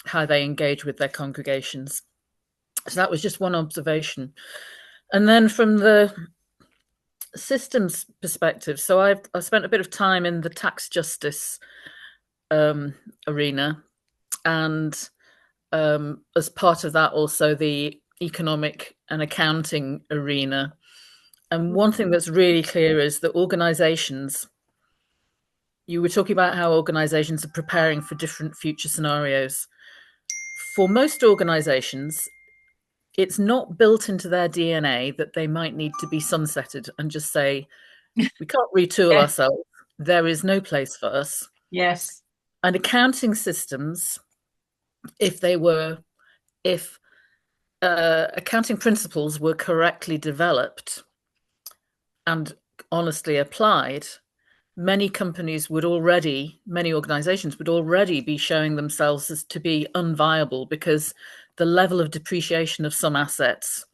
how they engage with their congregations. So that was just one observation. And then from the systems perspective, so I've spent a bit of time in the tax justice arena, and as part of that also the economic and accounting arena. And one thing that's really clear is that organizations, you were talking about how organizations are preparing for different future scenarios. For most organizations, it's not built into their DNA that they might need to be sunsetted and just say, we can't retool ourselves. There is no place for us. Yes. And accounting systems, if accounting principles were correctly developed and honestly applied, many organizations would already be showing themselves as to be unviable, because the level of depreciation of some assets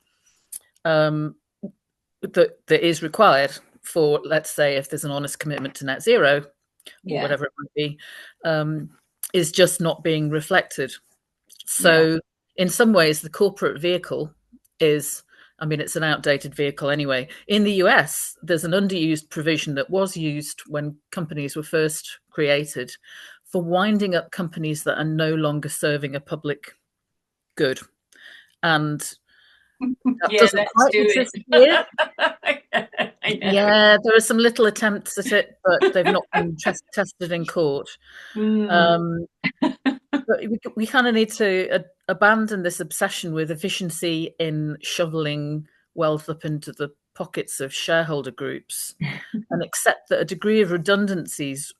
that is required for, let's say, if there's an honest commitment to net zero or whatever it might be, is just not being reflected. So in some ways, the corporate vehicle is, I mean, it's an outdated vehicle anyway. In the US, there's an underused provision that was used when companies were first created for winding up companies that are no longer serving a public good. And that doesn't quite exist here. Yeah, there are some little attempts at it, but they've not been tested in court. But we kind of need to abandon this obsession with efficiency in shoveling wealth up into the pockets of shareholder groups and accept that a degree of redundancy is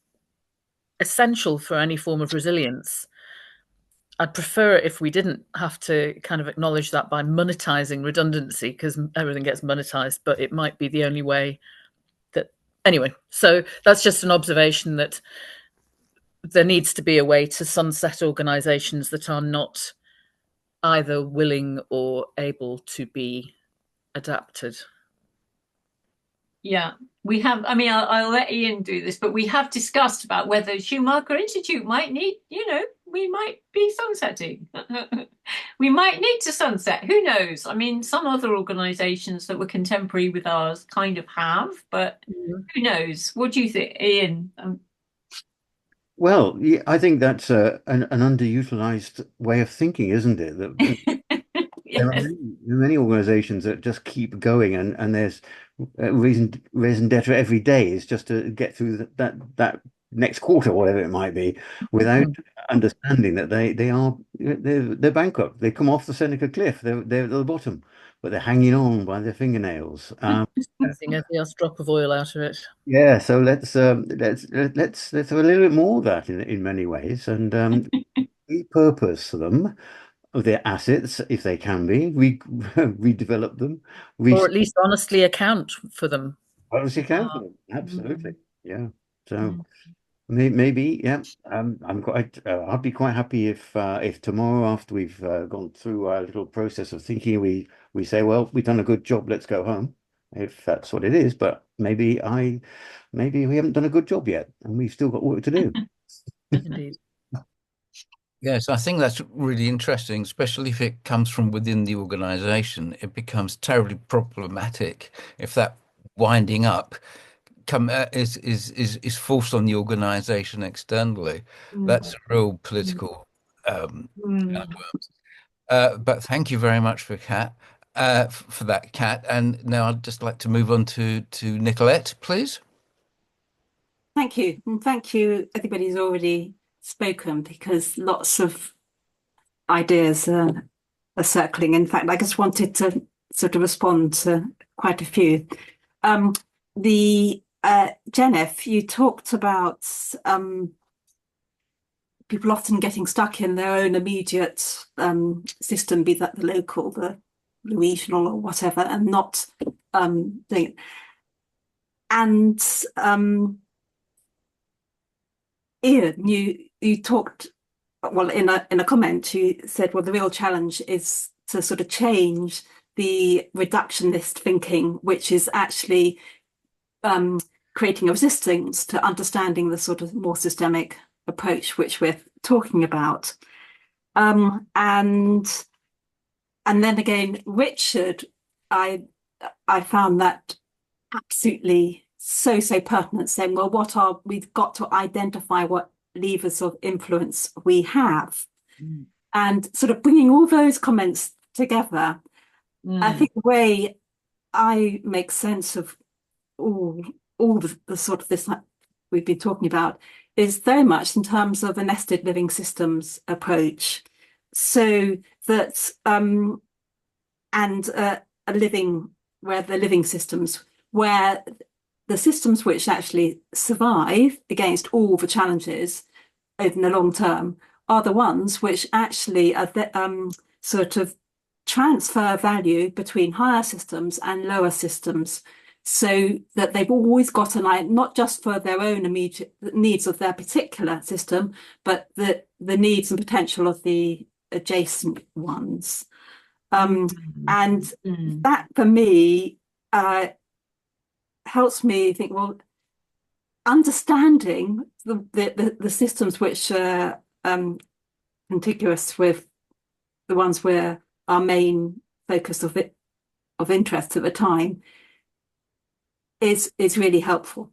essential for any form of resilience. I'd prefer it if we didn't have to kind of acknowledge that by monetizing redundancy, because everything gets monetized, but it might be the only way that... Anyway, so that's just an observation that there needs to be a way to sunset organizations that are not either willing or able to be adapted. Yeah, we have. I mean, I'll let Ian do this, but we have discussed about whether Schumacher Institute might need, we might be sunsetting. We might need to sunset. Who knows? I mean, some other organisations that were contemporary with ours kind of have, but who knows? What do you think, Ian? Well, yeah, I think that's an underutilized way of thinking, isn't it? There are many organizations that just keep going, and there's raison d'etre every day is just to get through that next quarter, whatever it might be, without understanding that they're bankrupt. They come off the Seneca cliff. They're at the bottom, but they're hanging on by their fingernails. Squeezing every last drop of oil out of it. Yeah, so let's have a little bit more of that in many ways, and repurpose them, of their assets if they can be, redevelop them, or at least honestly account for them. Honestly account for them, absolutely, yeah. So maybe, yeah. I'd be quite happy if tomorrow, after we've gone through our little process of thinking, we say, well, we've done a good job, let's go home, if that's what it is. But maybe we haven't done a good job yet, and we've still got work to do. Indeed. Yes, I think that's really interesting, especially if it comes from within the organization. It becomes terribly problematic if that winding up is forced on the organization externally. That's a real political but thank you very much for that, Kat. And now I'd just like to move on to Nicolette, please. Thank you. And thank you, everybody who's already spoken, because lots of ideas are circling. In fact, I just wanted to sort of respond to quite a few. Jennifer, you talked about people often getting stuck in their own immediate system, be that the local, the regional, or whatever, and not doing it. And Ian, you talked, well, in a comment, you said, well, the real challenge is to sort of change the reductionist thinking, which is actually creating a resistance to understanding the sort of more systemic approach which we're talking about. And then again, Richard, I found that absolutely so pertinent, saying, well, we've got to identify what levers of influence we have. And sort of bringing all those comments together, I think the way I make sense of all the sort of this we've been talking about is very much in terms of a nested living systems approach. So that and a living, where the living systems, where the systems which actually survive against all the challenges in the long term are the ones which actually are sort of transfer value between higher systems and lower systems, so that they've always got an eye, not just for their own immediate needs of their particular system, but the needs and potential of the adjacent ones. And that, for me, helps me think, well, understanding the systems which are contiguous with the ones where our main focus of interest at the time is really helpful.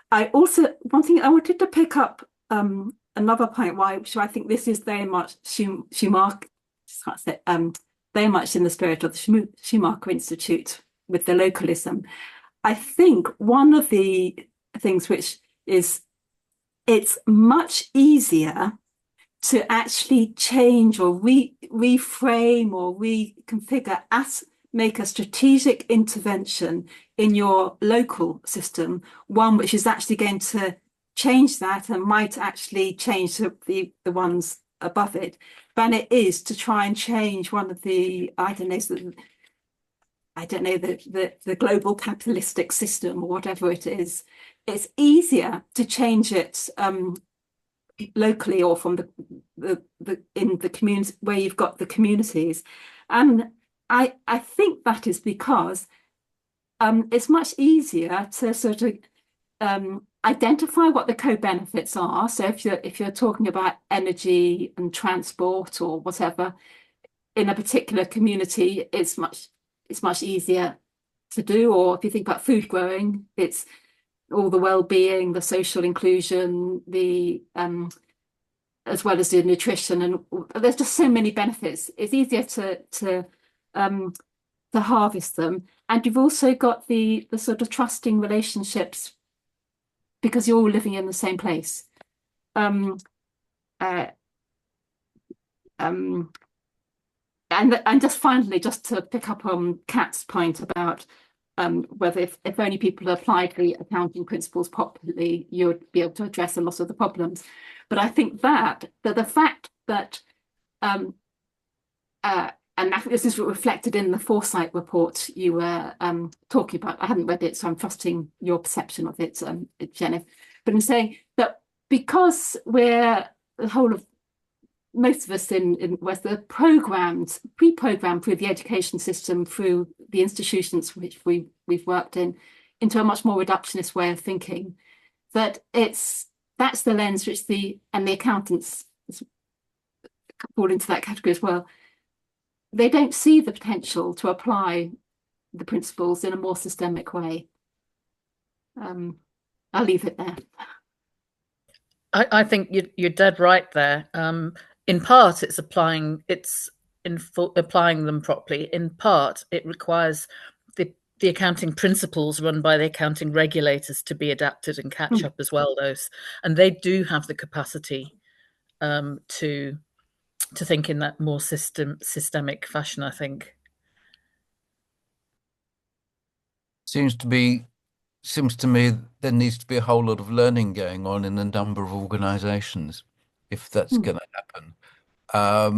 One thing I wanted to pick up another point, which I think this is very much Schumacher, very much in the spirit of the Schumacher Institute with the localism. I think one of the things which is, it's much easier to actually change or reframe or reconfigure, make a strategic intervention in your local system, one which is actually going to change that and might actually change the ones above it, than it is to try and change one of the, the global capitalistic system or whatever it is. It's easier to change it locally or from in the community where you've got the communities. And I think that is because it's much easier to sort of identify what the co-benefits are. So if you're talking about energy and transport or whatever in a particular community, it's much easier to do. Or if you think about food growing, it's all the well-being, the social inclusion, the as well as the nutrition, and there's just so many benefits. It's easier to harvest them, and you've also got the sort of trusting relationships because you're all living in the same place. And just finally, just to pick up on Kat's point about whether if only people applied the accounting principles properly, you'd be able to address a lot of the problems. But I think that the fact that, and I think this is reflected in the foresight report you were talking about. I haven't read it, so I'm trusting your perception of it, Jennifer. But I'm saying that because we're the whole of most of us in West are programmed, pre-programmed through the education system, through the institutions which we've worked in, into a much more reductionist way of thinking. That's the lens which the accountants fall into that category as well. They don't see the potential to apply the principles in a more systemic way. I'll leave it there. I think you're dead right there. In part, it's applying them properly. In part, it requires the accounting principles run by the accounting regulators to be adapted and catch up as well. And they do have the capacity to think in that more systemic fashion, I think. Seems to me there needs to be a whole lot of learning going on in a number of organisations if that's going to happen. I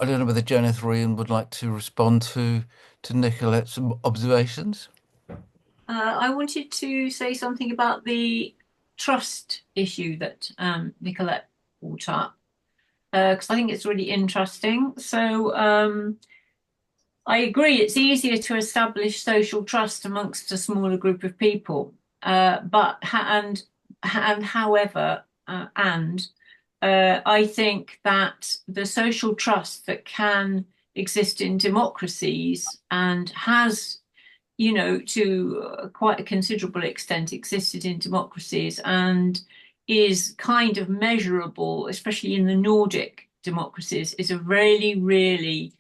don't know whether Jennifer or Ian would like to respond to Nicolette's observations. I wanted to say something about the trust issue that Nicolette brought up, because I think it's really interesting. So I agree, it's easier to establish social trust amongst a smaller group of people, however, I think that the social trust that can exist in democracies and has, to quite a considerable extent existed in democracies and is kind of measurable, especially in the Nordic democracies, is a really, really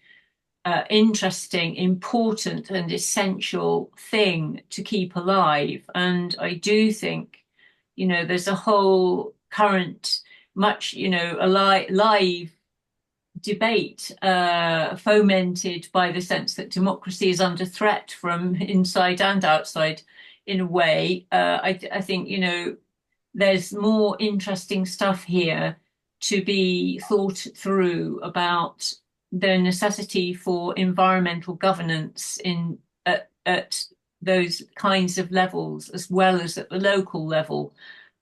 interesting, important and essential thing to keep alive. And I do think, there's a whole current, much, a live debate fomented by the sense that democracy is under threat from inside and outside in a way. I think, there's more interesting stuff here to be thought through about the necessity for environmental governance at those kinds of levels, as well as at the local level.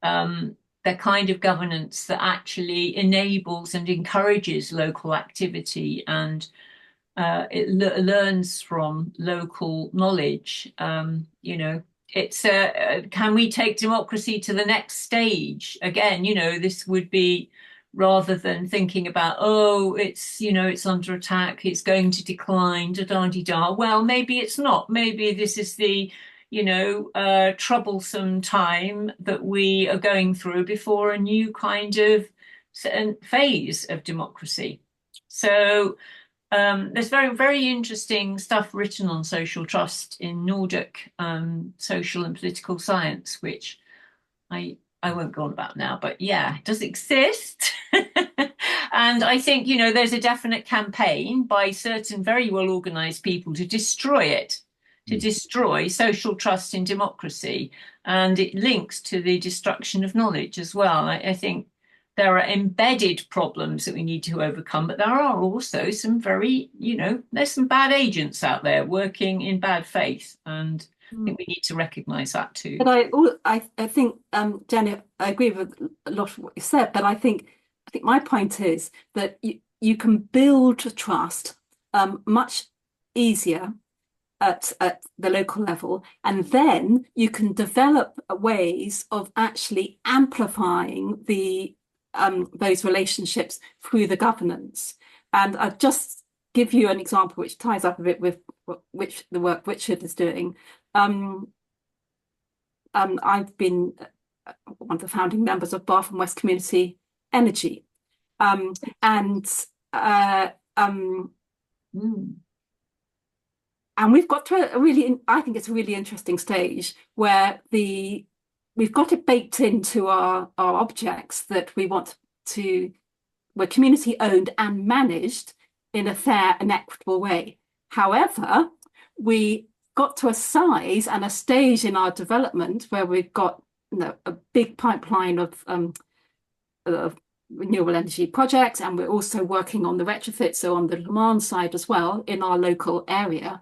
The kind of governance that actually enables and encourages local activity and it learns from local knowledge. You know, it's can we take democracy to the next stage? Again, you know, this would be rather than thinking about, oh, it's, you know, it's under attack, it's going to decline, da da da da. Well, maybe it's not. Maybe this is the, you know, troublesome time that we are going through before a new kind of phase of democracy. So there's very, very interesting stuff written on social trust in Nordic social and political science, which I won't go on about now, but yeah, it does exist. And I think, you know, there's a definite campaign by certain very well organized people to destroy it, to destroy social trust in democracy. And it links to the destruction of knowledge as well. I think there are embedded problems that we need to overcome, but there are also some very, you know, there's some bad agents out there working in bad faith. And I think we need to recognise that too. But I think, Jenny, I agree with a lot of what you said, but I think my point is that you can build trust much easier at the local level, and then you can develop ways of actually amplifying the those relationships through the governance. And I'll just give you an example which ties up a bit with the work Richard is doing. I've been one of the founding members of Bath and West Community Energy, and we've got to a really, I think it's a really interesting stage where we've got it baked into our objects that we want to, we're community owned and managed in a fair and equitable way. However, we got to a size and a stage in our development where we've got, you know, a big pipeline of renewable energy projects, and we're also working on the retrofit, so on the demand side as well in our local area.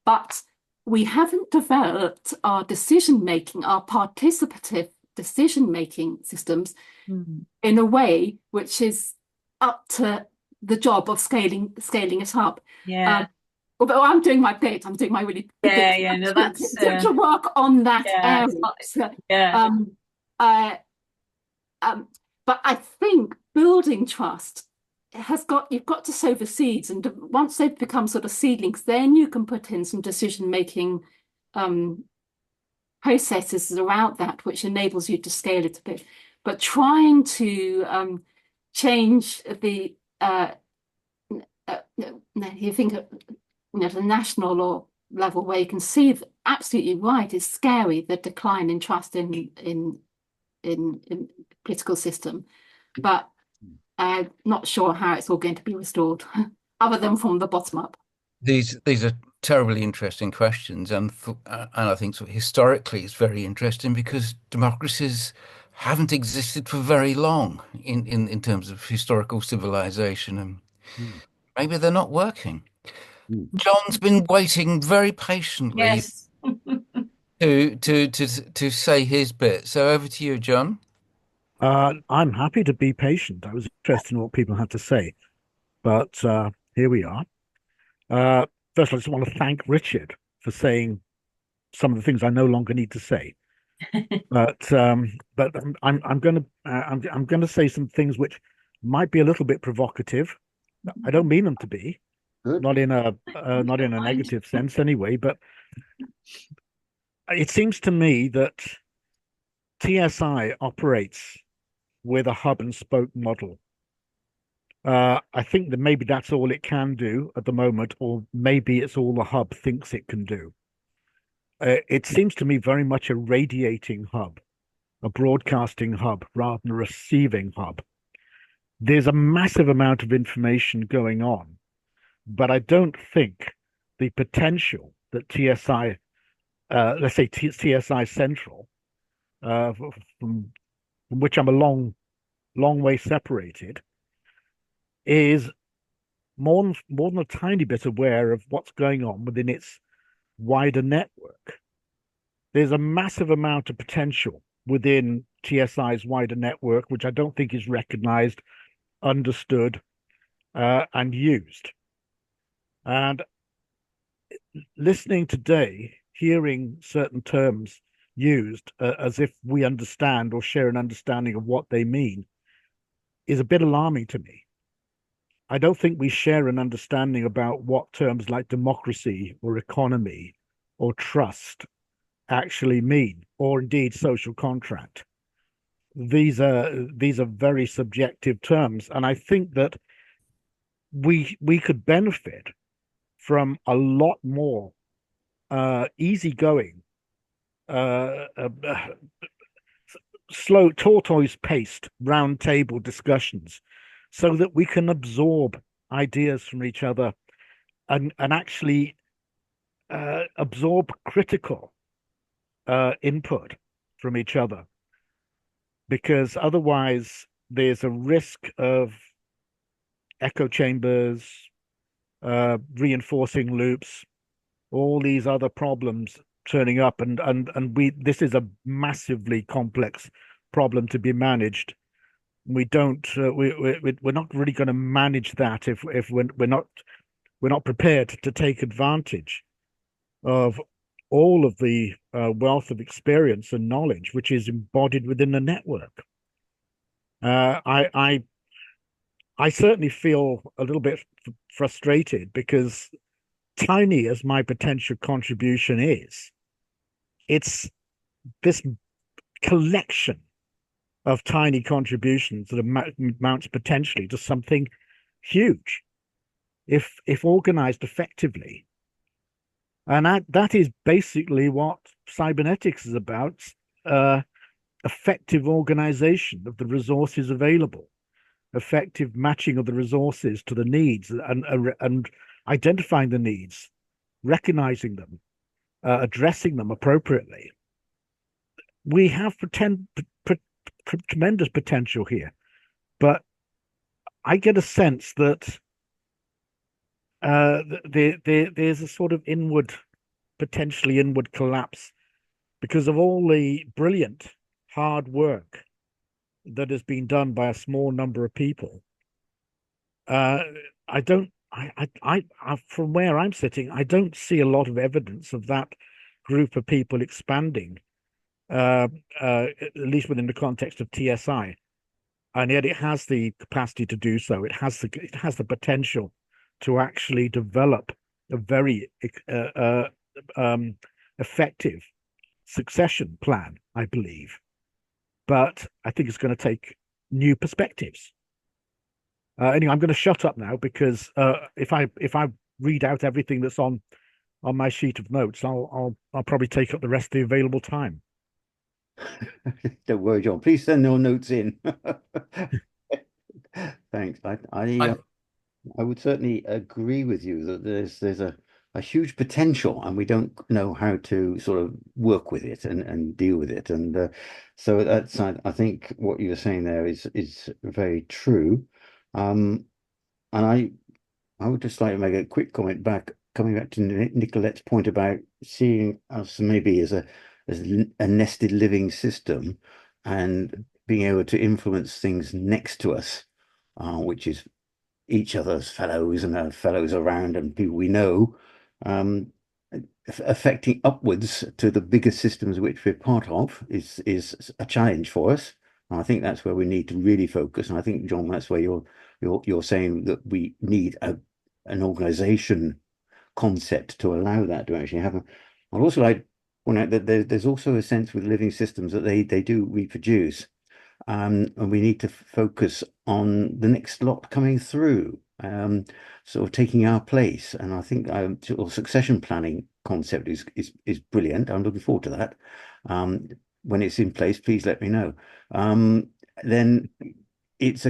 But we haven't developed our decision-making, our participative decision-making systems in a way which is up to the job of scaling it up. Yeah. Although I'm doing my bit, I'm doing my really big no, that's to work on that area. But I think building trust you've got to sow the seeds, and once they've become sort of seedlings, then you can put in some decision-making processes around that, which enables you to scale it a bit. But trying to change the you think at, you know, the national or level where you can see that, absolutely right, it's scary, the decline in trust in political system, but I'm not sure how it's all going to be restored, other than from the bottom up. These are terribly interesting questions, and I think so, historically it's very interesting because democracies haven't existed for very long in terms of historical civilization, and maybe they're not working. John's been waiting very patiently. Yes. to say his bit. So over to you, John. I'm happy to be patient. I was interested in what people had to say, but here we are. First, I just want to thank Richard for saying some of the things I no longer need to say. But I'm going to say some things which might be a little bit provocative. I don't mean them to be, not in a negative sense anyway. But it seems to me that TSI operates with a hub and spoke model. I think that maybe that's all it can do at the moment, or maybe it's all the hub thinks it can do. It seems to me very much a radiating hub, a broadcasting hub rather than a receiving hub. There's a massive amount of information going on, but I don't think the potential that TSI, let's say TSI Central, from which I'm a long way separated, is more than a tiny bit aware of what's going on within its wider network. There's a massive amount of potential within TSI's wider network, which I don't think is recognized, understood, and used. And listening today, hearing certain terms used as if we understand or share an understanding of what they mean is a bit alarming to me. I don't think we share an understanding about what terms like democracy or economy or trust actually mean, or indeed social contract. These are very subjective terms, and I think that we could benefit from a lot more easygoing, slow tortoise-paced round table discussions, so that we can absorb ideas from each other and actually absorb critical input from each other, because otherwise there's a risk of echo chambers, reinforcing loops, all these other problems turning up, and we this is a massively complex problem to be managed. We don't we're not really going to manage that if we're not prepared to take advantage of all of the wealth of experience and knowledge which is embodied within the network. I certainly feel a little bit frustrated because, tiny as my potential contribution is, it's this collection of tiny contributions that amounts potentially to something huge if organized effectively. And that is basically what cybernetics is about: effective organization of the resources available, effective matching of the resources to the needs, and identifying the needs, recognizing them, addressing them appropriately. We have tremendous potential here, but I get a sense that there's a sort of potentially inward collapse because of all the brilliant hard work that has been done by a small number of people. I don't, from where I'm sitting, I don't see a lot of evidence of that group of people expanding, at least within the context of TSI. And yet it has the capacity to do so. It has the potential to actually develop a very effective succession plan, I believe. But I think it's going to take new perspectives. Anyway, I'm going to shut up now because if I read out everything that's on my sheet of notes, I'll probably take up the rest of the available time. Don't worry, John. Please send your notes in. Thanks. I would certainly agree with you that there's a huge potential, and we don't know how to sort of work with it and deal with it. And so that's I think what you were saying there is very true. And I would just like to make a quick comment coming back to Nicolette's point about seeing us maybe as a nested living system and being able to influence things next to us, which is each other's fellows and our fellows around and people we know, affecting upwards to the bigger systems which we're part of is a challenge for us. And I think that's where we need to really focus. And I think, John, that's where you're saying that we need an organization concept to allow that to actually happen. I'd also like to point out that there's also a sense with living systems that they do reproduce. And we need to focus on the next lot coming through, sort of taking our place. And I think sort of succession planning concept is brilliant. I'm looking forward to that. When it's in place, please let me know. Then it's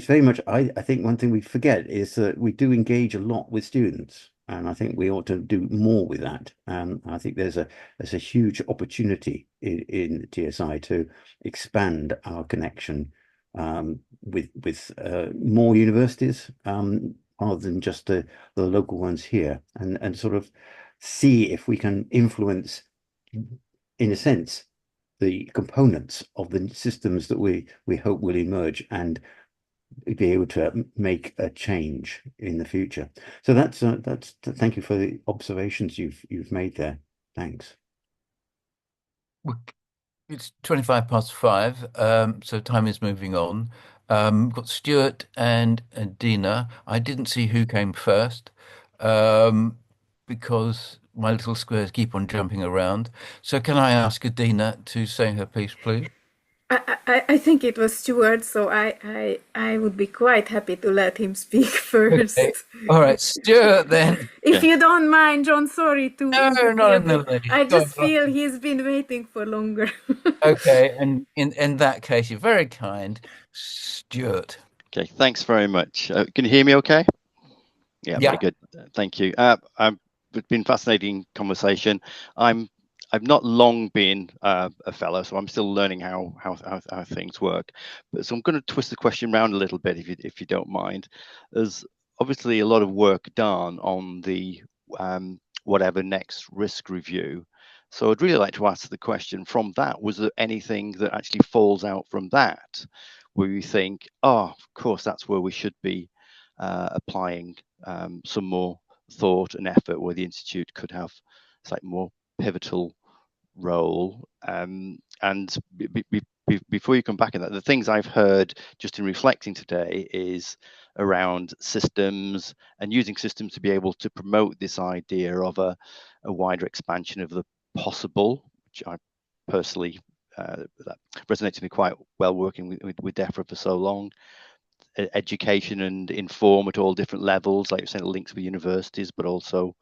very much. I think one thing we forget is that we do engage a lot with students, and I think we ought to do more with that. I think there's a huge opportunity in TSI to expand our connection with more universities rather than just the local ones here, and sort of see if we can influence, in a sense, the components of the systems that we hope will emerge, and be able to make a change in the future. So that's thank you for the observations you've made there. Thanks. It's 5:25, so time is moving on. We've got Stuart and Dina. I didn't see who came first because my little squares keep on jumping around. So can I ask Adina to say her piece, please? I think it was Stuart, so I would be quite happy to let him speak first. Okay. All right, Stuart then. If you don't mind, John, sorry to No, interfere, not in the but least. I Go just feel he's been waiting for longer. Okay, and in that case, you're very kind, Stuart. Okay, thanks very much. Can you hear me okay? Yeah, very good. Thank you. It's been fascinating conversation. I've not long been a fellow, so I'm still learning how things work. But so I'm going to twist the question around a little bit, if you don't mind. There's obviously a lot of work done on the whatever next risk review. So I'd really like to ask the question from that: was there anything that actually falls out from that, where you think, oh, of course, that's where we should be applying some more thought and effort, where the institute could have slightly more pivotal role. And before you come back in that, the things I've heard just in reflecting today is around systems and using systems to be able to promote this idea of a wider expansion of the possible, which I personally that resonates with me quite well, working with DEFRA for so long. Education and inform at all different levels, like you're saying, links with universities, but also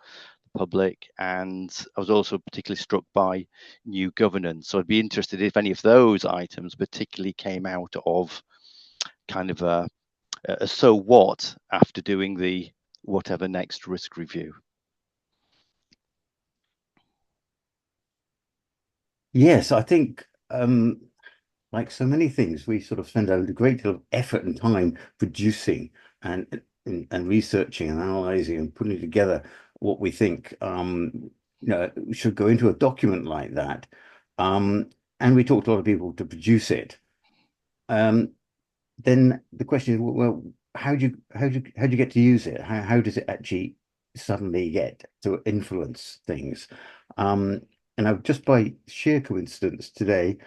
public. And I was also particularly struck by new governance. So I'd be interested if any of those items particularly came out of kind of a so what after doing the whatever next risk review. Yes, I think like so many things, we sort of spend a great deal of effort and time producing and researching and analyzing and putting together what we think should go into a document like that. And we talk to a lot of people to produce it. Then the question is, well, how do you get to use it? How does it actually suddenly get to influence things? And just by sheer coincidence today,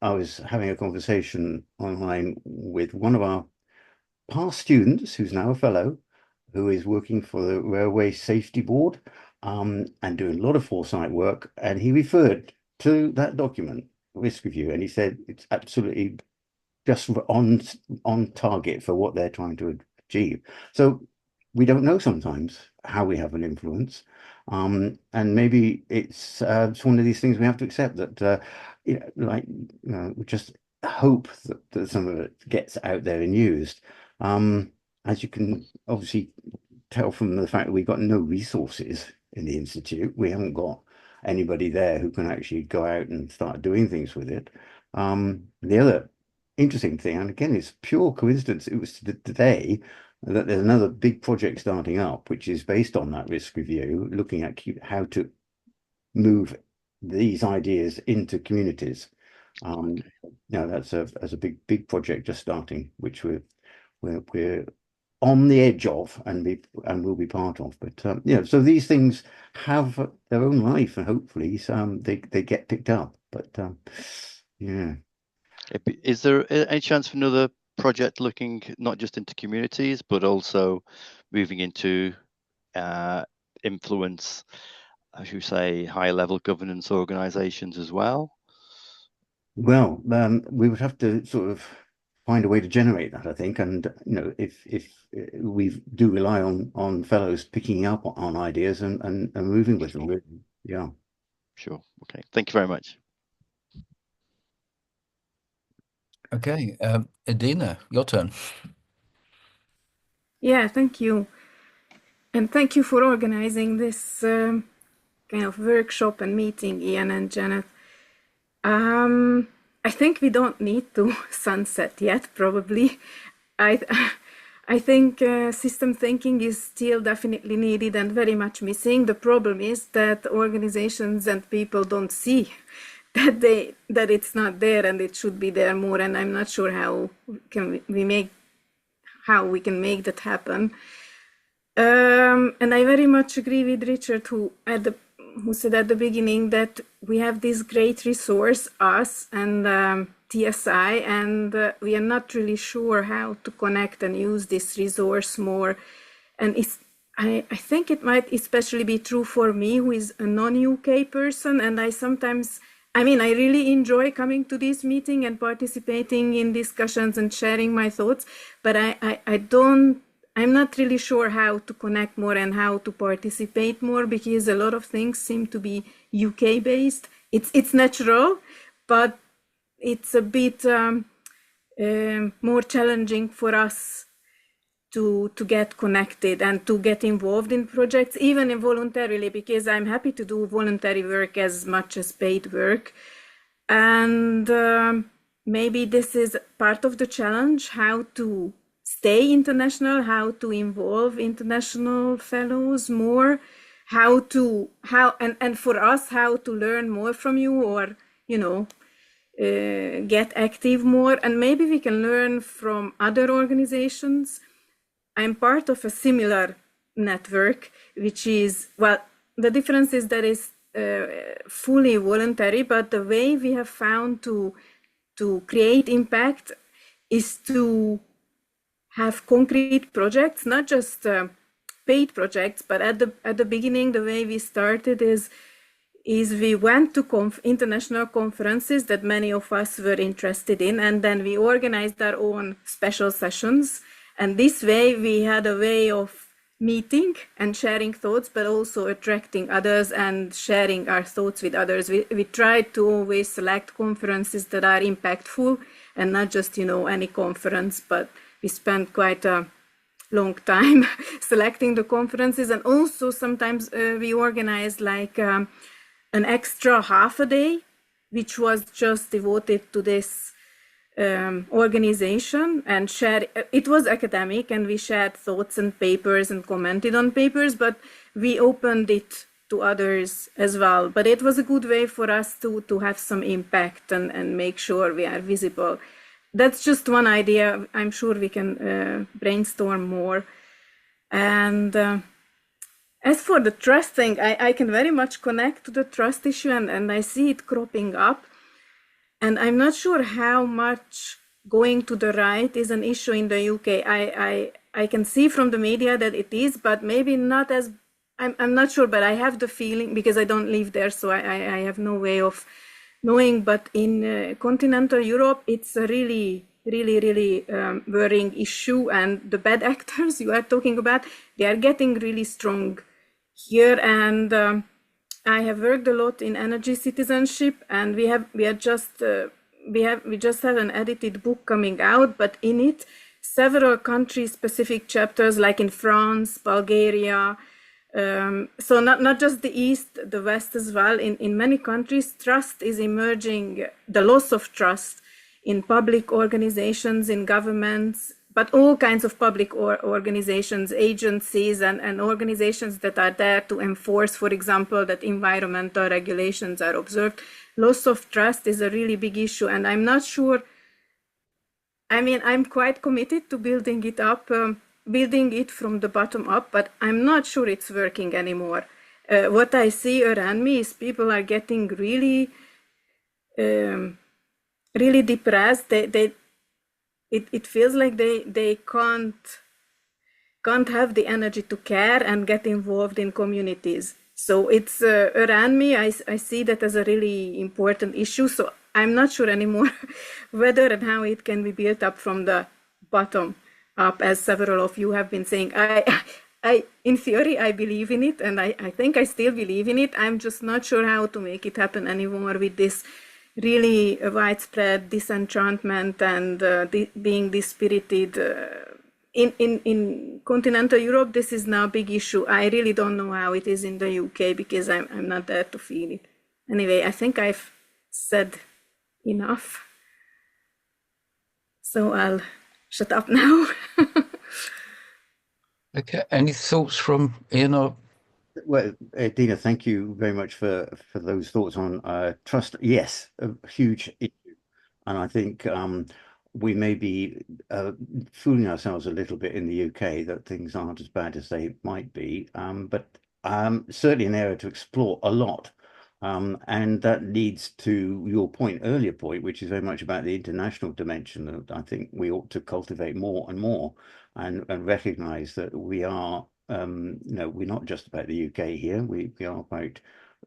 I was having a conversation online with one of our past students, who's now a fellow, who is working for the Railway Safety Board, and doing a lot of foresight work. And he referred to that document, risk review, and he said it's absolutely just on target for what they're trying to achieve. So we don't know sometimes how we have an influence. And maybe it's one of these things we have to accept that, we just hope that some of it gets out there and used. As you can obviously tell from the fact that we've got no resources in the Institute, we haven't got anybody there who can actually go out and start doing things with it. The other interesting thing, and again, it's pure coincidence, it was today that there's another big project starting up, which is based on that risk review, looking at how to move these ideas into communities. That's a big project just starting, which we're on the edge of and will be part of. But so these things have their own life, and hopefully they get picked up. But yeah. Is there any chance for another project looking not just into communities, but also moving into influence, as you say, higher level governance organizations as well? Well, we would have to sort of find a way to generate that, I think. And if we do rely on fellows picking up on ideas and moving with them, really. Yeah. Sure. Okay. Thank you very much. Okay, Adina, your turn. Yeah, thank you. And thank you for organizing this kind of workshop and meeting, Ian and Janet. I think we don't need to sunset yet, probably. I think system thinking is still definitely needed and very much missing. The problem is that organizations and people don't see that it's not there and it should be there more. And I'm not sure how can we make how we can make that happen. And I very much agree with Richard, who said at the beginning that we have this great resource, us and TSI, and we are not really sure how to connect and use this resource more. And I think it might especially be true for me, who is a non-UK person, and I really enjoy coming to this meeting and participating in discussions and sharing my thoughts, but I'm not really sure how to connect more and how to participate more, because a lot of things seem to be UK based. It's natural, but it's a bit more challenging for us to get connected and to get involved in projects, even involuntarily, because I'm happy to do voluntary work as much as paid work. And maybe this is part of the challenge, how to stay international, how to involve international fellows more, and for us, how to learn more from you, or, get active more. And maybe we can learn from other organizations. I'm part of a similar network, which is, well, the difference is that it's fully voluntary, but the way we have found to create impact is to have concrete projects, not just paid projects. But at the beginning, the way we started is we went to international conferences that many of us were interested in, and then we organized our own special sessions. And this way we had a way of meeting and sharing thoughts, but also attracting others and sharing our thoughts with others. We tried to always select conferences that are impactful and not just, any conference, but we spent quite a long time selecting the conferences. And also sometimes we organized like an extra half a day, which was just devoted to this organization, and it was academic, and we shared thoughts and papers and commented on papers, but we opened it to others as well. But it was a good way for us to have some impact and make sure we are visible. That's just one idea. I'm sure we can brainstorm more. And as for the trust thing, I can very much connect to the trust issue, and I see it cropping up. And I'm not sure how much going to the right is an issue in the UK. I can see from the media that it is, but maybe not as, I'm not sure, but I have the feeling, because I don't live there, so I have no way of knowing. But in continental Europe, it's a really worrying issue. And the bad actors you are talking about, they are getting really strong here. And I have worked a lot in energy citizenship, and we just have an edited book coming out, but in it several country specific chapters, like in France, Bulgaria, so not just the East, the West as well. In many countries, trust is emerging, the loss of trust in public organizations, in governments, but all kinds of public organizations, agencies, and organizations that are there to enforce, for example, that environmental regulations are observed. Loss of trust is a really big issue, and I'm not sure. I'm quite committed to building it up, building it from the bottom up, but I'm not sure it's working anymore. What I see around me is people are getting really depressed. It feels like they can't have the energy to care and get involved in communities. So it's around me. I see that as a really important issue. So I'm not sure anymore whether and how it can be built up from the bottom up, as several of you have been saying. In theory, I believe in it, and I think I still believe in it. I'm just not sure how to make it happen anymore with this really widespread disenchantment and being dispirited. In continental Europe, this is now a big issue. I really don't know how it is in the UK, because I'm not there to feel it. Anyway, I think I've said enough. So I'll shut up now. Okay, any thoughts from Ian or? Well, Dina, thank you very much for those thoughts on trust. Yes, a huge issue. And I think we may be fooling ourselves a little bit in the UK that things aren't as bad as they might be, but certainly an area to explore a lot. And that leads to your earlier point, which is very much about the international dimension that I think we ought to cultivate more and more, and recognize that we are, we're not just about the UK here. We are about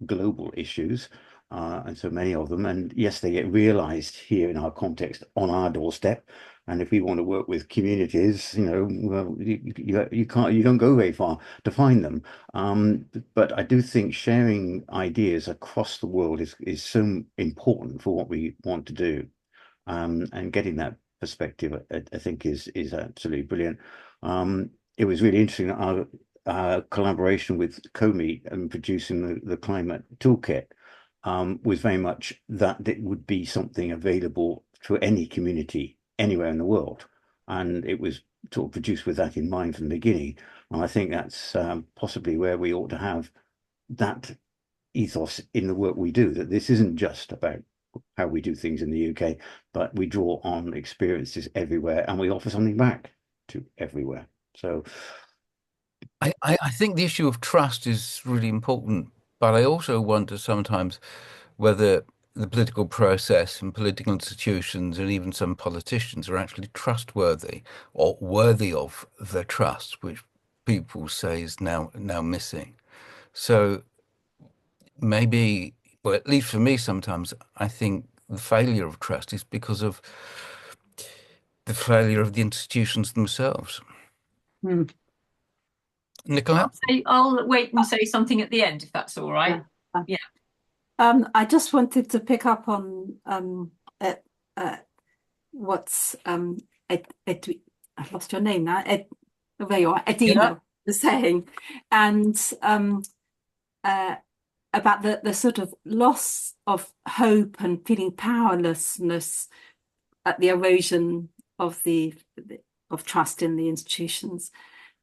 global issues. And so many of them, and yes, they get realized here in our context on our doorstep. And if we want to work with communities, well, you don't go very far to find them. But I do think sharing ideas across the world is so important for what we want to do. And getting that perspective, I think, is absolutely brilliant. It was really interesting, our collaboration with Comey and producing the climate toolkit was very much that it would be something available to any community anywhere in the world. And it was sort of produced with that in mind from the beginning. And I think that's possibly where we ought to have that ethos in the work we do, that this isn't just about how we do things in the UK, but we draw on experiences everywhere and we offer something back to everywhere. So I think the issue of trust is really important, but I also wonder sometimes whether the political process and political institutions and even some politicians are actually trustworthy or worthy of the trust which people say is now missing. So maybe, well, at least for me, sometimes I think the failure of trust is because of the failure of the institutions themselves. Nicola? I'll wait and say something at the end, if that's all right. Yeah. I just wanted to pick up on what's I've lost your name now. There you are, Edina was saying, and about the sort of loss of hope and feeling powerlessness at the erosion of trust in the institutions.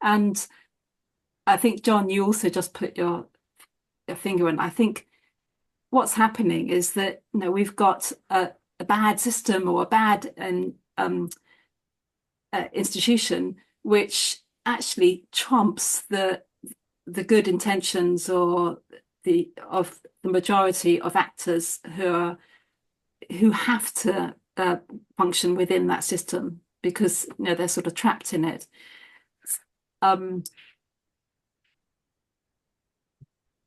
And I think, John, you also just put your finger on. I think what's happening is that we've got a bad system or a bad institution which actually trumps the good intentions of the majority of actors who have to function within that system because they're sort of trapped in it.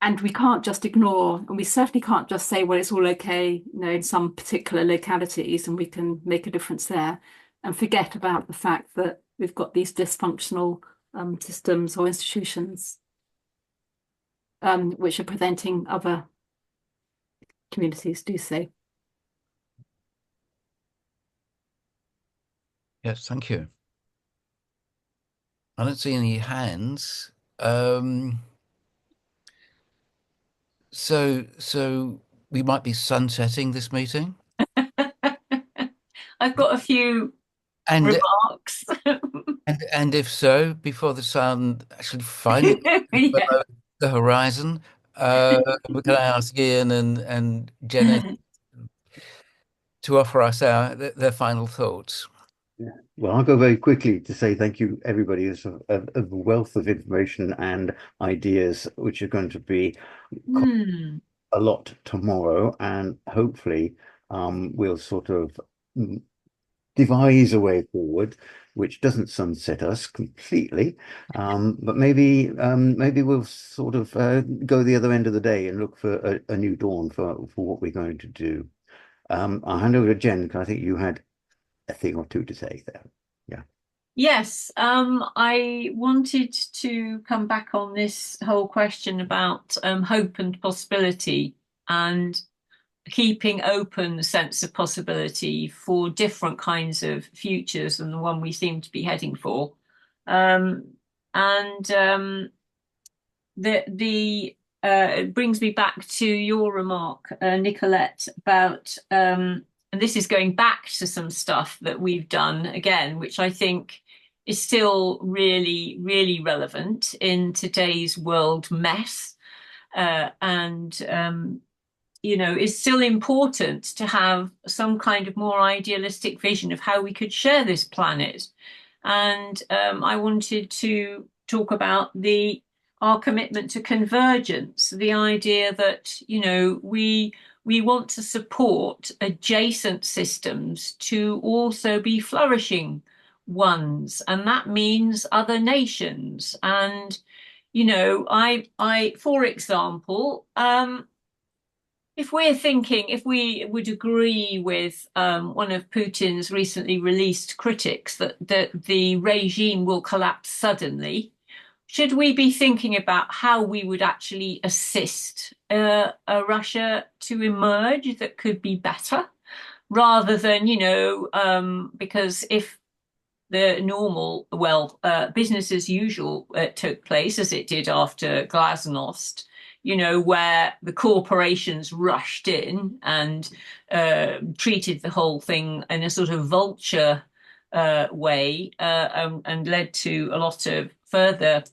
And we can't just ignore, and we certainly can't just say, well, it's all okay, in some particular localities, and we can make a difference there, and forget about the fact that we've got these dysfunctional systems or institutions which are preventing other communities to do so. Yes, thank you. I don't see any hands. So we might be sunsetting this meeting. I've got a few remarks. and if so, before the sun actually finally below the horizon, can I ask Ian and Jenny to offer us their final thoughts? Yeah. Well, I'll go very quickly to say thank you, everybody. There's a wealth of information and ideas which are going to be a lot tomorrow, and hopefully we'll sort of devise a way forward which doesn't sunset us completely, but maybe we'll sort of go the other end of the day and look for a new dawn for what we're going to do. I'll hand over to Jen because I think you had a thing or two to say there. Yeah. Yes, I wanted to come back on this whole question about hope and possibility and keeping open the sense of possibility for different kinds of futures than the one we seem to be heading for. It brings me back to your remark, Nicolette, about and this is going back to some stuff that we've done again, which I think is still really, really relevant in today's world mess. you know, is still important to have some kind of more idealistic vision of how we could share this planet. And I wanted to talk about our commitment to convergence, the idea that, you know, we want to support adjacent systems to also be flourishing ones, and that means other nations. And, you know, I for example, if we would agree with one of Putin's recently released critics that the regime will collapse suddenly, should we be thinking about how we would actually assist Russia to emerge that could be better, rather than, you know, because if the normal, business as usual took place, as it did after Glasnost, you know, where the corporations rushed in and treated the whole thing in a sort of vulture way, and led to a lot of further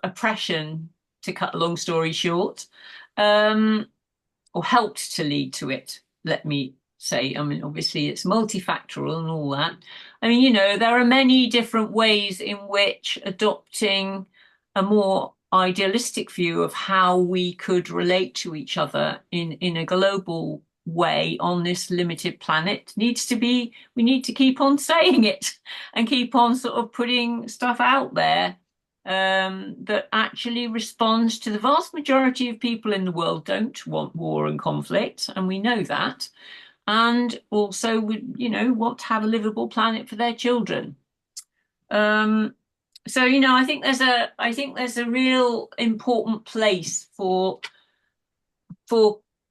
oppression, to cut a long story short, or helped to lead to it, let me say. I mean, obviously it's multifactorial and all that. I mean, you know, there are many different ways in which adopting a more idealistic view of how we could relate to each other in a global way on this limited planet needs to be, we need to keep on saying it and keep on sort of putting stuff out there that actually responds to the vast majority of people in the world don't want war and conflict, and we know that, and also would, you know, want to have a livable planet for their children. So, you know, I think there's a real important place for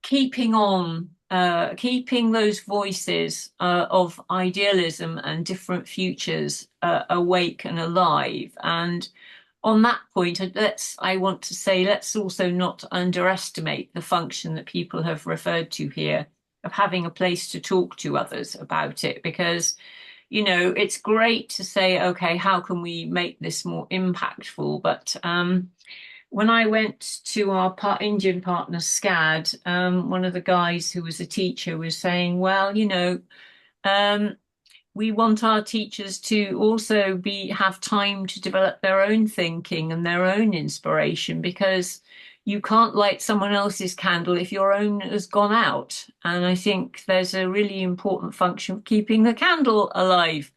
keeping on, keeping those voices of idealism and different futures awake and alive. And on that point, I want to say, let's also not underestimate the function that people have referred to here of having a place to talk to others about it, because, you know, it's great to say, okay, how can we make this more impactful? But when I went to our Indian partner, SCAD, one of the guys who was a teacher was saying, well, you know, we want our teachers to also have time to develop their own thinking and their own inspiration, because you can't light someone else's candle if your own has gone out. And I think there's a really important function of keeping the candle alive,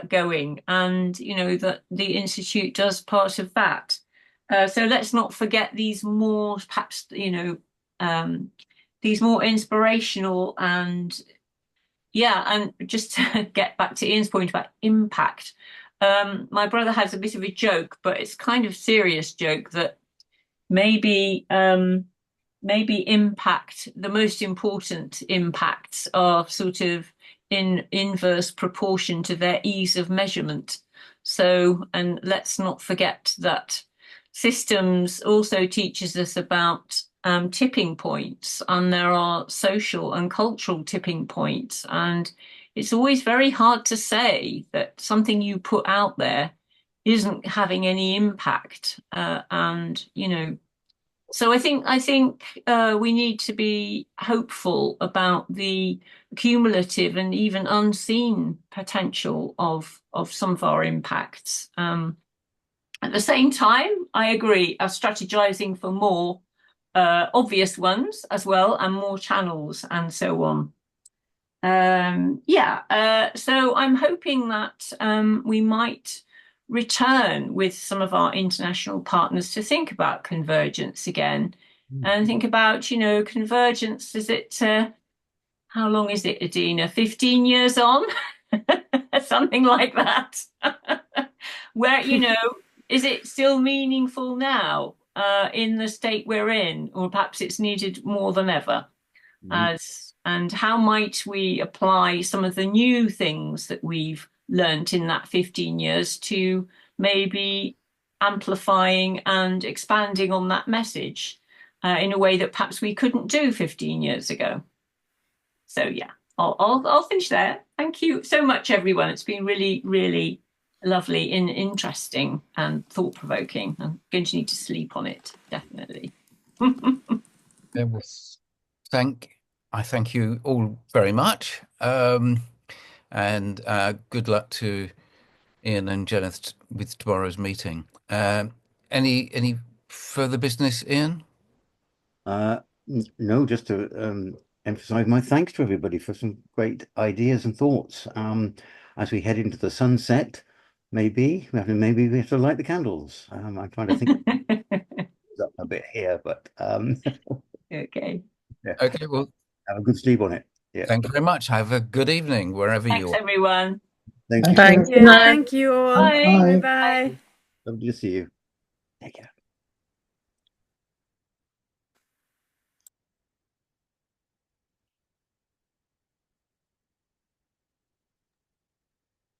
going. And, you know, that the Institute does part of that. So let's not forget these more, perhaps, you know, these more inspirational and, yeah, and just to get back to Ian's point about impact, my brother has a bit of a joke, but it's kind of serious joke, that maybe impact, the most important impacts are sort of in inverse proportion to their ease of measurement. So, and let's not forget that systems also teaches us about tipping points, and there are social and cultural tipping points, and it's always very hard to say that something you put out there isn't having any impact, and, you know, so I think we need to be hopeful about the cumulative and even unseen potential of some of our impacts. At the same time, I agree, strategizing for more obvious ones as well, and more channels and so on. So I'm hoping that we might return with some of our international partners to think about convergence again, and think about, you know, convergence. Is it, how long is it, Adina? 15 years on? Something like that. Where, you know, is it still meaningful now in the state we're in, or perhaps it's needed more than ever? And how might we apply some of the new things that we've learnt in that 15 years to maybe amplifying and expanding on that message in a way that perhaps we couldn't do 15 years ago? So yeah, I'll finish there. Thank you so much, everyone. It's been really, really lovely and interesting and thought-provoking. I'm going to need to sleep on it, definitely. I thank you all very much, and good luck to Ian and Jeneth with tomorrow's meeting. Any further business, Ian? No, just to emphasize my thanks to everybody for some great ideas and thoughts. As we head into the sunset, maybe we have to light the candles. I'm trying to think up a bit here, but Okay. yeah, Okay, well, have a good sleep on it. Yeah, thank you very much. Have a good evening wherever you Thanks, are. everyone. thank you. Thanks. Good Yeah, night. thank you all. Bye. Bye. Lovely to see you. Take care.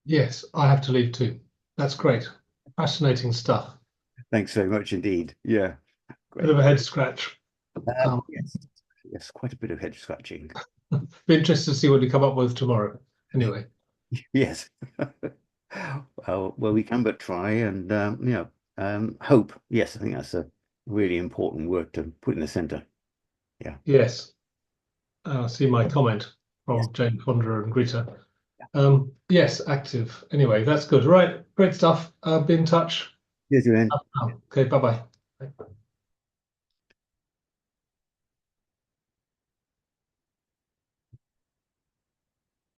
Yes, I have to leave too. That's great. Fascinating stuff. Thanks very much indeed. Yeah, Bit great. of a head scratch. Yes, quite a bit of head scratching. Be interested to see what you come up with tomorrow. Anyway, Yes. Well, we can but try and hope. Yes, I think that's a really important word to put in the center. Yeah. yes. See my comment from Jane Fonda and Greta. Yes, active. Anyway, that's good. Right, great stuff. Be in touch. Cheers, Joanne. Okay, bye-bye.